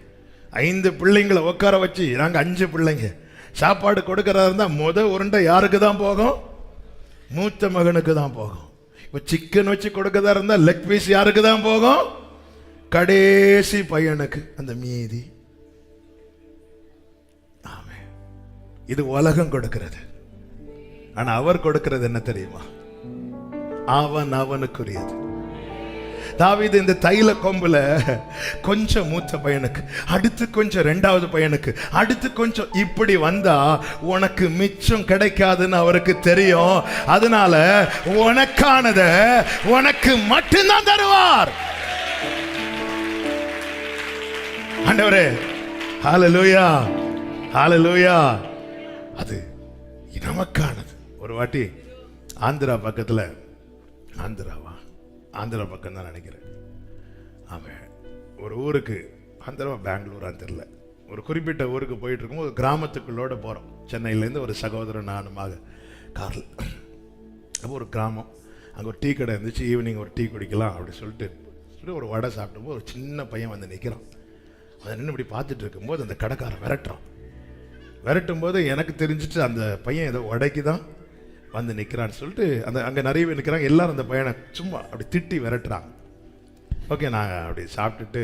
Speaker 1: 5 பிள்ளைங்களை உட்கார வச்சு, நாங்க 5 பிள்ளைங்க சாப்பாடு கொடுக்கறதா இருந்தா உருண்டை யாருக்கு தான் போகும்? மூத்த மகனுக்கு தான் போகும். இப்போ சிக்கன் வச்சு கொடுக்கறதா இருந்தா லெக் பீஸ் யாருக்கு தான் போகும்? கடைசி பையனுக்கு. அந்த மீதி ஆமென். இது உலகம் கொடுக்கிறது. ஆனா அவர் கொடுக்கிறது என்ன தெரியுமா? அவன் அவனுக்குரியது. தாவீது இந்த தைல கொம்புல கொஞ்சம் மூத்த பையனுக்கு, அடுத்து கொஞ்சம் 2வது பையனுக்கு, அடுத்து கொஞ்சம் இப்படி வந்தா உனக்கு மிச்சம் கிடைக்காதுன்னு அவருக்கு தெரியும். அதனால உனக்கானத உனக்கு மட்டும்தான் தருவார். ஆண்டவரே ஹல்லேலூயா, ஹல்லேலூயா. அது நமக்கானது. ஒரு வாட்டி ஆந்திரா பக்கத்துல, ஆந்திரா பக்கம் தான் நினைக்கிறேன். ஆமாம், ஒரு ஊருக்கு, ஆந்திரா பெங்களூரான்னு தெரியல, ஒரு குறிப்பிட்ட ஊருக்கு போயிட்டு இருக்கும். ஒரு கிராமத்துக்குள்ளோட போகிறோம். சென்னையிலேருந்து ஒரு சகோதரன் நானுமாக காரில். அப்போ ஒரு கிராமம், அங்கே ஒரு டீ கடை இருந்துச்சு. ஈவினிங் ஒரு டீ குடிக்கலாம் அப்படி சொல்லிட்டு ஒரு வடை சாப்பிடும்போது ஒரு சின்ன பையன் வந்து நிற்கிறான். அதை நின்று இப்படி பார்த்துட்டு இருக்கும்போது அந்த கடைக்காரன் விரட்டும் போது எனக்கு தெரிஞ்சிட்டு அந்த பையன் ஏதோ வடைக்கு தான் வந்து நிற்கிறான்னு சொல்லிட்டு அந்த அங்கே நிறைய பேர் நிற்கிறாங்க. எல்லாரும் அந்த பையனை சும்மா அப்படி திட்டி விரட்டுறாங்க. ஓகே, நான் அப்படி சாப்பிட்டுட்டு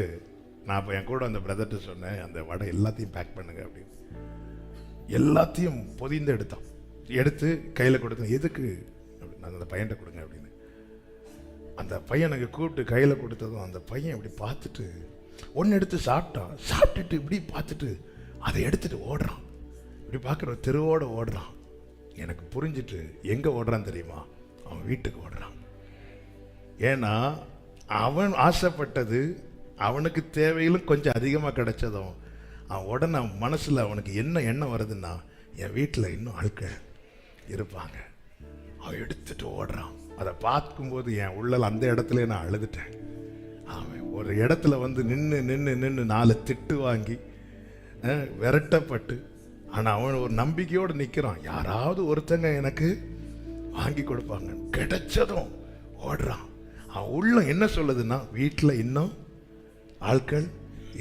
Speaker 1: நான் இப்போ என் கூட அந்த பிரதர்கிட்ட சொன்னேன், அந்த வடை எல்லாத்தையும் பேக் பண்ணுங்க அப்படின்னு. எல்லாத்தையும் பொதிந்து எடுத்து கையில் கொடுத்தேன். எதுக்கு அப்படின்னு, அந்த பையன்கிட்ட கொடுங்க அப்படின்னு. அந்த பையனுக்கு கூப்பிட்டு கையில் கொடுத்ததும் அந்த பையன் இப்படி பார்த்துட்டு ஒன்று எடுத்து சாப்பிட்டுட்டு இப்படி பார்த்துட்டு அதை எடுத்துட்டு ஓடுறான். இப்படி பார்க்குற தெருவோடு ஓடுறான். எனக்கு புரிஞ்சிட்டு எங்கே ஓடுறான் தெரியுமா? அவன் வீட்டுக்கு ஓடுறான். ஏன்னா அவன் ஆசைப்பட்டது அவனுக்கு தேவையிலும் கொஞ்சம் அதிகமாக கிடைச்சதும் அவன் உடனே மனசில் அவனுக்கு என்ன எண்ணம் வருதுன்னா, என் வீட்டில் இன்னும் ஆட்கள் இருப்பாங்க. அவன் எடுத்துட்டு ஓடுறான். அதை பார்க்கும்போது என் உள்ளல் அந்த இடத்துல நான் அழுதுட்டேன். அவன் ஒரு இடத்துல வந்து நின்று 4 திட்டு வாங்கி விரட்டப்பட்டு, ஆனால் அவன் ஒரு நம்பிக்கையோடு நிற்கிறான். யாராவது ஒருத்தங்க எனக்கு வாங்கி கொடுப்பாங்க. கிடைச்சதும் ஓடுறான். அவன் உள்ளம் என்ன சொல்லுதுன்னா, வீட்டில் இன்னும் ஆட்கள்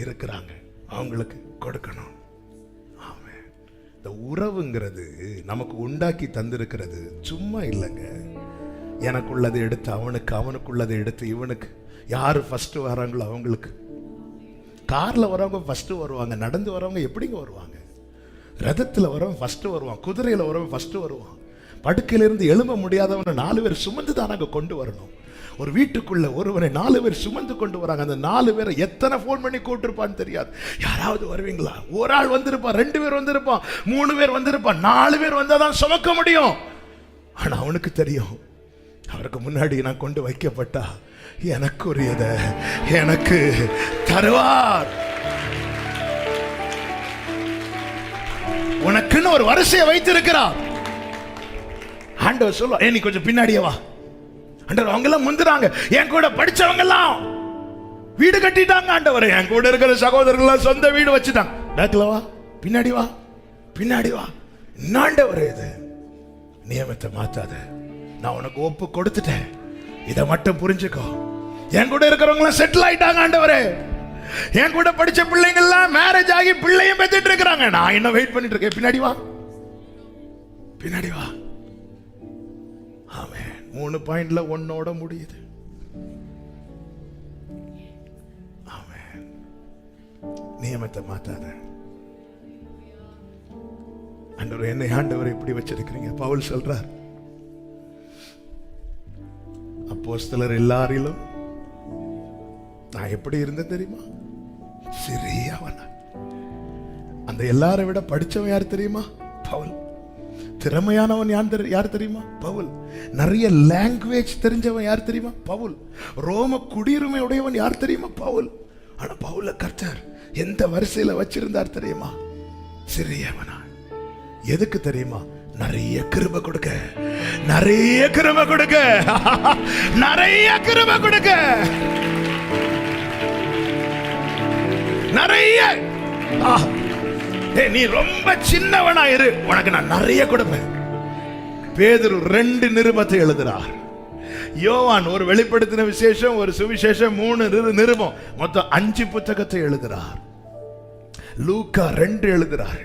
Speaker 1: இருக்கிறாங்க, அவங்களுக்கு கொடுக்கணும். ஆமாம், இந்த உறவுங்கிறது நமக்கு உண்டாக்கி தந்திருக்கிறது சும்மா இல்லைங்க. எனக்குள்ளதை எடுத்து அவனுக்கு, அவனுக்குள்ளதை எடுத்து இவனுக்கு. யார் ஃபஸ்ட்டு வராங்களோ அவங்களுக்கு. காரில் வரவங்க ஃபஸ்ட்டு வருவாங்க. நடந்து வரவங்க எப்படிங்க வருவாங்க? ரதத்தில் வரவன் ஃபஸ்ட்டு வருவான். குதிரையில் வரவன் ஃபஸ்ட்டு வருவான். படுக்கையிலிருந்து எழும்ப முடியாதவனை 4 பேர் சுமந்து தான் நாங்கள் கொண்டு வரணும். ஒரு வீட்டுக்குள்ள ஒருவனை 4 பேர் சுமந்து கொண்டு வராங்க. அந்த 4 பேரை எத்தனை போன் பண்ணி கூட்டிருப்பான்னு தெரியாது. யாராவது வருவீங்களா? ஒரு ஆள் வந்திருப்பான், 2 பேர் வந்திருப்பான், 3 பேர் வந்திருப்பான், 4 பேர் வந்தாதான் சுமக்க முடியும். ஆனா அவனுக்கு தெரியும், அவருக்கு முன்னாடி நான் கொண்டு வைக்கப்பட்டா எனக்குரியத எனக்கு தருவார். உனக்குன்னு ஒரு வரிசையை வைத்திருக்கிறார். ஆண்டவர் சொல்லுவா, நீ கொஞ்சம் பின்னாடியே வா. ஆண்டவர் அவங்க எல்லாம் முந்துறாங்க, என் கூட படிச்சவங்க எல்லாம் வீடு கட்டிட்டாங்க. ஆண்டவர் என் கூட இருக்கிற சகோதரர்கள் சொந்த வீடு வச்சுட்டாங்க. பேக்ல வா, பின்னாடி வா, பின்னாடி வா. ஆண்டவர் இது நியமத்தை மாத்தாத, நான் உனக்கு ஒப்பு கொடுத்துட்டேன், இதை மட்டும் புரிஞ்சுக்கோ. என் கூட இருக்கிறவங்க எல்லாம் செட்டில் ஆயிட்டாங்க. ஆண்டவரே, என் கூட படிச்ச பிள்ளைங்க எல்லாம் மேரேஜ் ஆகி பிள்ளையும் பெத்துட்டு இருக்கிறாங்க. நான் என்ன வெயிட் பண்ணிட்டு இருக்கேன்? பின்னாடி வா, பின்னாடி வா. ஆமென். 3 பாயிண்ட்ல ஒன்னோட முடியுது. ஆமென். நியமத்தை மாத்தாத. ஆண்டவர், என்னை ஆண்டவர் இப்படி வச்சிருக்கிறீங்க. பவுல் சொல்றார், அப்போஸ்தலர் எல்லாரிலும் நான் எப்படி இருந்தேன் தெரியுமா? சிறியவனா. அந்த எல்லாரை விட படிச்சவன் யார் தெரியுமா? பவுல். திறமையானவன் யார் தெரியுமா? பவுல். நிறைய லாங்குவேஜ் தெரிஞ்சவன் யார் தெரியுமா? பவுல். ரோம குடியுரிமை உடையவன் யார் தெரியுமா? பவுல். ஆனா பவுல கர்த்தர் எந்த வரிசையில வச்சிருந்தார் தெரியுமா? சிறியவனா. எதுக்கு தெரியுமா? நிறைய கிருபை கொடுக்க, நிறைய கிருபை கொடுக்க, நிறைய கிருபை கொடுக்க, நிறைய. நீ ரொம்ப சின்னவனா இரு, உனக்கு நான் நிறைய கொடுப்பேன். பேதுரு 2 நிருபத்தை எழுதுறார். யோவான் ஒரு வெளிப்படுத்தின விசேஷம், ஒரு சுவிசேஷம், 3 நிருபம், மொத்தம் 5 புத்தகத்தை எழுதுறார். லூக்கா 2 எழுதுறார்.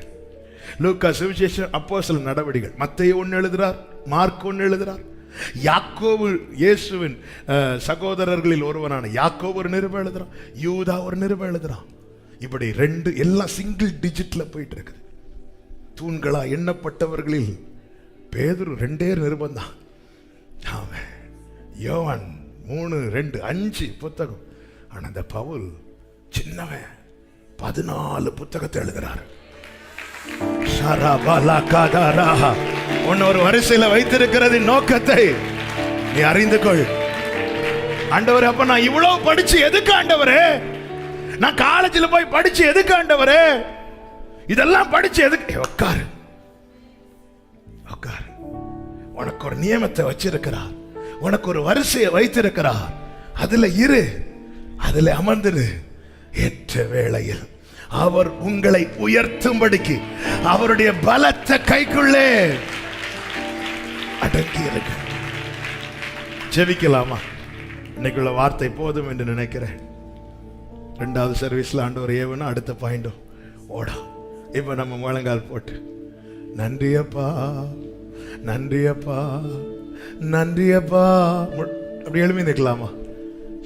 Speaker 1: லூக்கா சுவிசேஷம், அப்போஸ்தலர் நடவடிக்கைகள். மத்தேயு 1 எழுதுறார், மார்க் 1 எழுதுறார். யாக்கோபு, இயேசுவின் சகோதரர்களில் ஒருவனான யாக்கோபு ஒரு நிருபம் எழுதுறான். யூதா ஒரு நிருபம் எழுதுறான். இப்படி 2 எல்லாம் சிங்கிள் டிஜிட்ல போயிட்டு இருக்குது. தூண்களா எண்ணப்பட்டவர்களில் பேதுரு 2 நிருபம் தான். யோவான் 3, 2, 5 புத்தகம். ஆனா அந்த பவுல் சின்னவன் 14 புத்தகத்தை எழுதுறாரு. ஒரு வரிசையில வைத்திருக்கிறது நோக்கத்தை நீ அறிந்து கொள். ஆண்டவரே, அப்ப நான் இவ்வளவு படிச்சு எதுக்கு ஆண்டவரே? நான் காலேஜில் போய் படிச்சு எதுக்கு ஆண்டவரே? இதெல்லாம் படிச்சு எதுக்கு? உட்காரு, உட்காரு. உனக்கு ஒரு நியமத்தை வச்சிருக்கிறார், உனக்கு ஒரு வரிசையை வைத்திருக்கிறார். அதுல இரு, அதுல அமர்ந்திரு. ஏற்ற வேளையில் அவர் உங்களை உயர்த்தும்படிக்கு அவருடைய பலத்த கைக்குள்ளே அடங்கி இருக்க. ஜெபிக்கலாமா? இன்னைக்குள்ள வார்த்தை போதும் என்று நினைக்கிறேன். 2வது சர்வீஸ்ல ஆண்டவர் ஏவனா அடுத்த பாயிண்டும் ஓடும். இப்ப நம்ம முழங்கால் போட்டு நன்றியப்பா, நன்றியப்பா, நன்றியப்பா. அப்படி எழுப்பி நிற்கலாமா?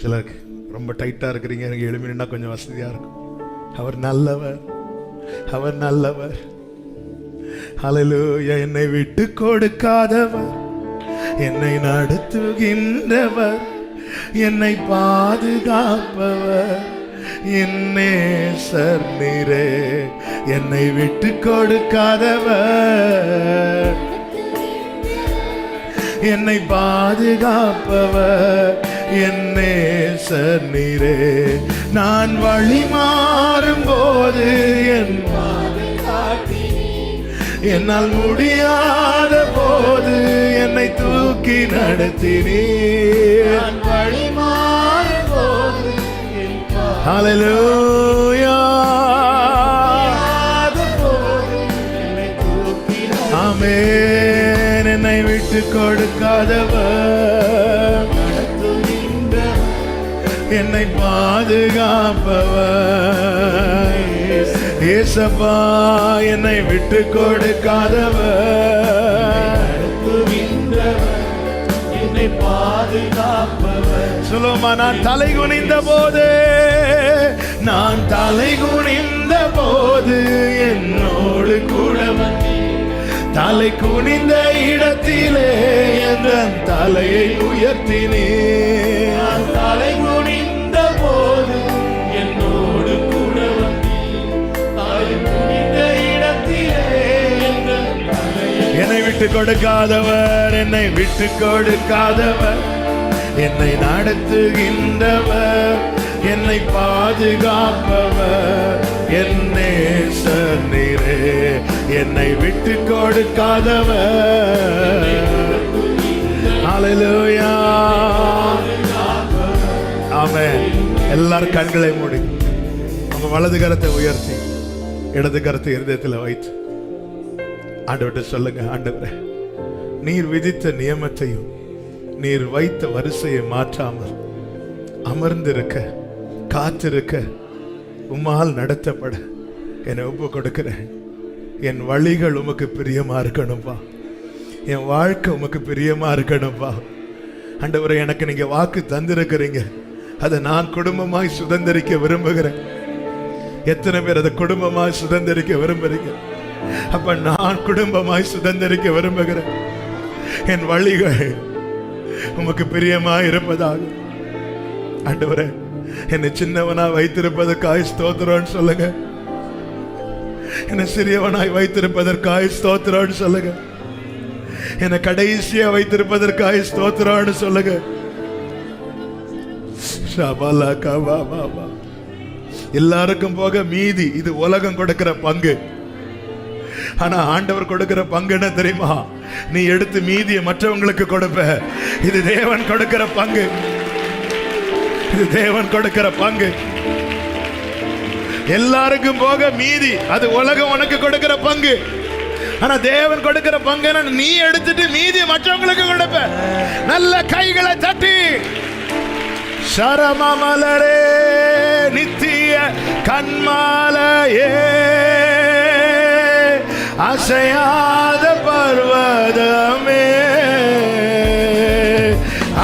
Speaker 1: சிலருக்கு ரொம்ப டைட்டா இருக்கிறீங்க, எனக்கு எழுப்பி நின்னா கொஞ்சம் வசதியா இருக்கும். அவர் நல்லவர், அவர் நல்லவர். ஹல்லேலூயா. என்னை விட்டு கொடுக்காதவர், என்னை நடத்துகின்றவர், என்னை பாதுகாப்பவர், என்னே சர் நீரே. என்னை விட்டு கொடுக்காதவர், என்னை பாதுகாப்பவர், என்னே சர் நீரே. நான் வழி மாறும் போது என் பாதுகாட்டி, என்னால் முடியாத போது என்னை தூக்கி நடத்தினீர். வழி மாறும் போது ஹல்லேலூயா. ஆமென். என்னை விட்டு கொடுக்காதவர், என்னை பாதுகாப்பவர், ஏசப்பா. என்னை விட்டு கொடுக்காதவர், என்னை பாதுகாப்பவர். சொல்லுமா? நான் தலை குனிந்த போது, நான் தலை குனிந்த போது என்னோடு கூட தலை குனிந்த இடத்திலே என் தலையை உயர்த்தினே. விட்டு கொடுக்காதவர், என்னை விட்டு கொடுக்காதவர், என்னை நடத்துகின்றவர், என்னை பாதுகாப்பவர், என் நேசர் நீரே, என்னை விட்டு கொடுக்காதவர். ஹல்லேலூயா. ஆமென். எல்லாரும் கண்களை மூடி உங்க வலது கரத்தை உயர்த்தி இடது கரத்தை இருதயத்தில் வைத்து ஆண்டவர்கிட்ட சொல்லுங்க, ஆண்டவரே, நீர் விதித்த நியமத்தையும் நீர் வைத்த வரிசையை மாற்றாமல் அமர்ந்திருக்க, காத்திருக்க, உம்மால் நடத்தப்பட என்னை ஒப்பு கொடுக்கிறேன். என் வழிகள் உமக்கு பிரியமா இருக்கணும்பா, என் வாழ்க்கை உமக்கு பிரியமா இருக்கணும்பா. ஆண்டவரே, எனக்கு நீங்க வாக்கு தந்திருக்கிறீங்க, அதை நான் குடும்பமாய் சுதந்திரிக்க விரும்புகிறேன். எத்தனை பேர் அதை குடும்பமாய் சுதந்திரிக்க விரும்புறீங்க? அப்ப நான் குடும்பமாய் சுதந்திரிக்க விரும்புகிறேன். என் வழிகள் உமக்கு பிரியமாய் இருப்பதாக. ஆண்டவரே, என்னை சின்னவனா வைத்திருப்பதற்காய் ஸ்தோத்திரம்னு சொல்லுங்க. என்னை சிறியவனாய் வைத்திருப்பதற்காய் ஸ்தோத்திரம்னு சொல்லுங்க. என்னை கடைசியா வைத்திருப்பதற்காய் ஸ்தோத்திரம்னு சொல்லுங்க. எல்லாருக்கும் போக மீதி இது உலகம் கொடுக்கிற பங்கு. ஆனா ஆண்டவர் கொடுக்கிற பங்கு என்ன தெரியுமா? நீ எடுத்து மீதியை மற்றவங்களுக்கு கொடுப்ப. இது தேவன் கொடுக்கிற பங்கு. இது தேவன் கொடுக்கிற பங்கு. எல்லாருக்கும் போக மீதி அது உலகம் உனக்கு கொடுக்கிற பங்கு. ஆனா தேவன் கொடுக்கிற பங்கு நீ எடுத்துட்டு மீதி மற்றவங்களுக்கு கொடுப்ப. நல்ல கைகளை தட்டி சரமமலரே நித்திய கண்மாலையே அசையாத பர்வதமே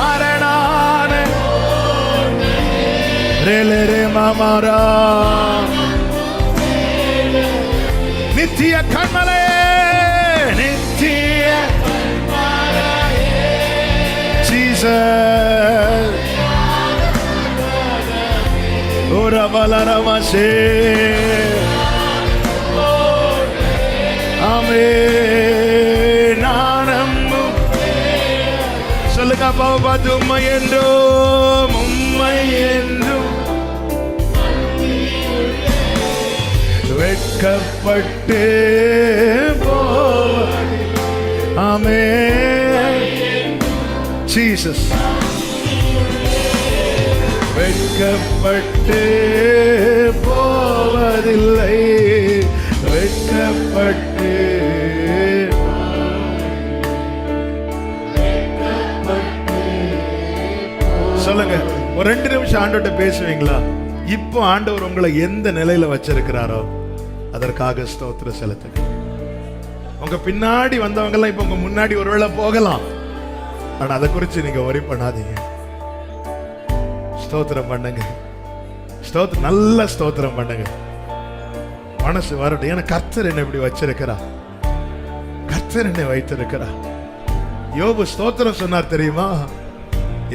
Speaker 1: அரணான ரெலரே மாமரா நித்திய கண்மலையே நித்திய ஜீசஸ் ஓரபலரமசே ஆமென். நானம்மும் சொல்லுங்க பாபாது உம்மை என்றும் உம்மை என்றும் வெட்கப்பட்டு போவதில்லை. ஆமென். ஜீசஸ் வெட்கப்பட்டு போவதில்லை. வெட்கப்பட்டு சொல்லுங்க. ஒரு 2 நிமிஷம் ஆண்டவர்கிட்ட பேசுவீங்களா? இப்போ ஆண்டவர் உங்களை எந்த நிலையில வச்சிருக்கிறாரோ அதற்காக ஸ்தோத்திரம் செலுத்துங்க. உங்க பின்னாடி வந்தவங்க எல்லாம் இப்ப உங்க முன்னாடி ஒருவேளை போகலாம். ஆனா அதை குறித்து நீங்க worry பண்ணாதீங்க. ஸ்தோத்திரம் பண்ணுங்க. நல்ல ஸ்தோத்திரம் பண்ணுங்க. மனசு வரட்டும். ஏன்னா கர்த்தர் என்ன இப்படி வச்சிருக்கிறா. கர்த்தர் என்னை வைத்திருக்கிறா. யோபு ஸ்தோத்திரம் சொன்னார் தெரியுமா?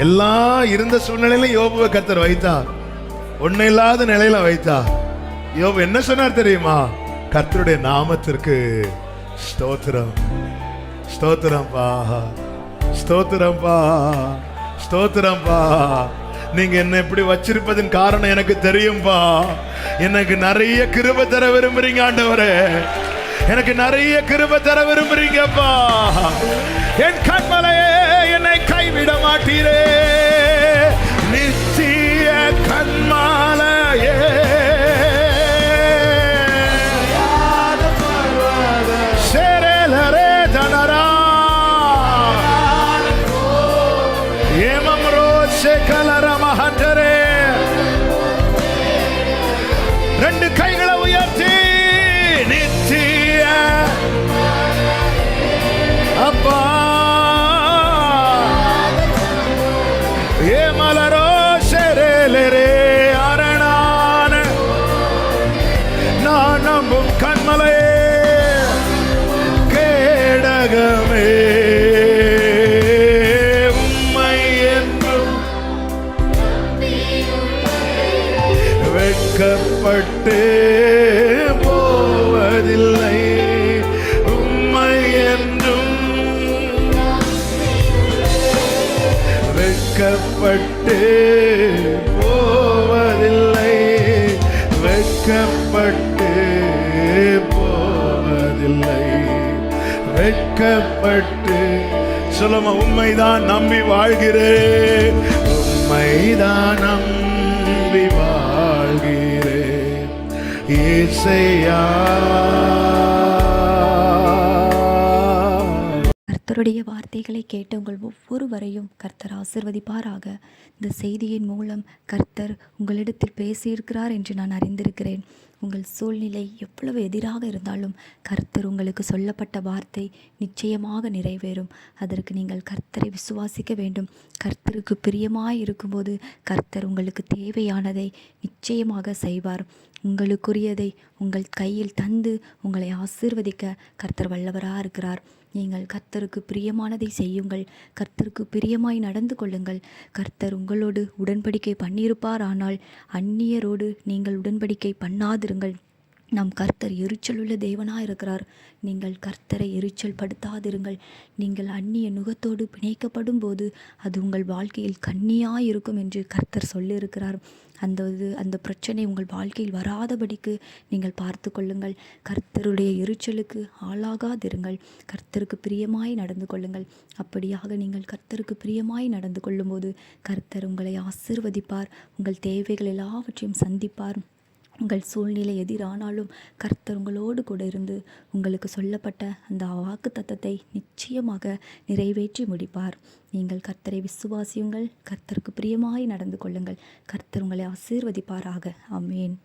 Speaker 1: எல்லாம் இருந்த சூழ்நிலையில யோபுவை கர்த்தர் வைத்தார். ஒண்ணு இல்லாத நிலையில வைத்தார். யோபு என்ன சொன்னார் தெரியுமா? கர்த்தருடைய நாமத்திற்கு ஸ்தோத்திரம். ஸ்தோத்திரம்பா, ஸ்தோத்திரம்பா, ஸ்தோத்திரம்பா. நீங்க என்ன இப்படி வச்சிருப்பதன் காரணம் எனக்கு தெரியும்பா. எனக்கு நிறைய கிருபை தர விரும்புறீங்க ஆண்டவரே. எனக்கு நிறைய கிருபை தர விரும்புறீங்கப்பா. என் கண்மலையே என்னை கைவிட மாட்டீரே. நித்திய கண்மலையே சேரலரே தனரா ஏமம்ரோ செகலரமஹண்டரே. 2 கைகளை உயர்த்தி நித்திய அப்பா ஏமலரோ செரேலரே அரணான நான் நம்பும் கண்மலையே கேடகமே உம்மை என்றும் வெட்கப்பட்டு போவதில்லை, வெட்கப்பட்டு போவதில்லை, வெட்கப்பட்டு. சொல்லுமா, உண்மைதான் நம்பி வாழ்கிறேன், உண்மைதான் நம்பி வாழ்கிறேன் இயேசையா.
Speaker 4: கர்த்தருடைய வார்த்தைகளை கேட்ட உங்கள் ஒவ்வொருவரையும் கர்த்தர் ஆசிர்வதிப்பாராக. இந்த செய்தியின் மூலம் கர்த்தர் உங்களிடத்தில் பேசியிருக்கிறார் என்று நான் அறிந்திருக்கிறேன். உங்கள் சூழ்நிலை எவ்வளவு எதிராக இருந்தாலும் கர்த்தர் உங்களுக்கு சொல்லப்பட்ட வார்த்தை நிச்சயமாக நிறைவேறும். அதற்கு நீங்கள் கர்த்தரை விசுவாசிக்க வேண்டும். கர்த்தருக்கு பிரியமாய் இருக்கும்போது கர்த்தர் உங்களுக்கு தேவையானதை நிச்சயமாக செய்வார். உங்களுக்குரியதை உங்கள் கையில் தந்து உங்களை ஆசீர்வதிக்க கர்த்தர் வல்லவராக இருக்கிறார். நீங்கள் கர்த்தருக்கு பிரியமானதை செய்யுங்கள், கர்த்தருக்கு பிரியமாய் நடந்து கொள்ளுங்கள். கர்த்தர் உங்களோடு உடன்படிக்கை பண்ணியிருப்பார், ஆனால் அந்நியரோடு நீங்கள் உடன்படிக்கை பண்ணாதிருங்கள். நம் கர்த்தர் எரிச்சலுள்ள தேவனாக இருக்கிறார். நீங்கள் கர்த்தரை எரிச்சல் படுத்தாதிருங்கள். நீங்கள் அந்நிய நுகத்தோடு பிணைக்கப்படும் போது அது உங்கள் வாழ்க்கையில் கண்ணியாக இருக்கும் என்று கர்த்தர் சொல்லியிருக்கிறார். அந்த பிரச்சனை உங்கள் வாழ்க்கையில் வராதபடிக்கு நீங்கள் பார்த்து கொள்ளுங்கள். கர்த்தருடைய எரிச்சலுக்கு ஆளாகாதிருங்கள். கர்த்தருக்கு பிரியமாய் நடந்து கொள்ளுங்கள். அப்படியாக நீங்கள் கர்த்தருக்கு பிரியமாய் நடந்து கொள்ளும்போது கர்த்தர் உங்களை ஆசீர்வதிப்பார். உங்கள் தேவைகள் எல்லாவற்றையும் சந்திப்பார். உங்கள் சூழ்நிலை எதிரானாலும் கர்த்தர் உங்களோடு கூட இருந்து உங்களுக்கு சொல்லப்பட்ட அந்த வாக்குத்தத்தத்தை நிச்சயமாக நிறைவேற்றி முடிப்பார். நீங்கள் கர்த்தரை விசுவாசியுங்கள், கர்த்தருக்கு பிரியமாய் நடந்து கொள்ளுங்கள். கர்த்தர் உங்களை ஆசீர்வதிப்பாராக. ஆமென்.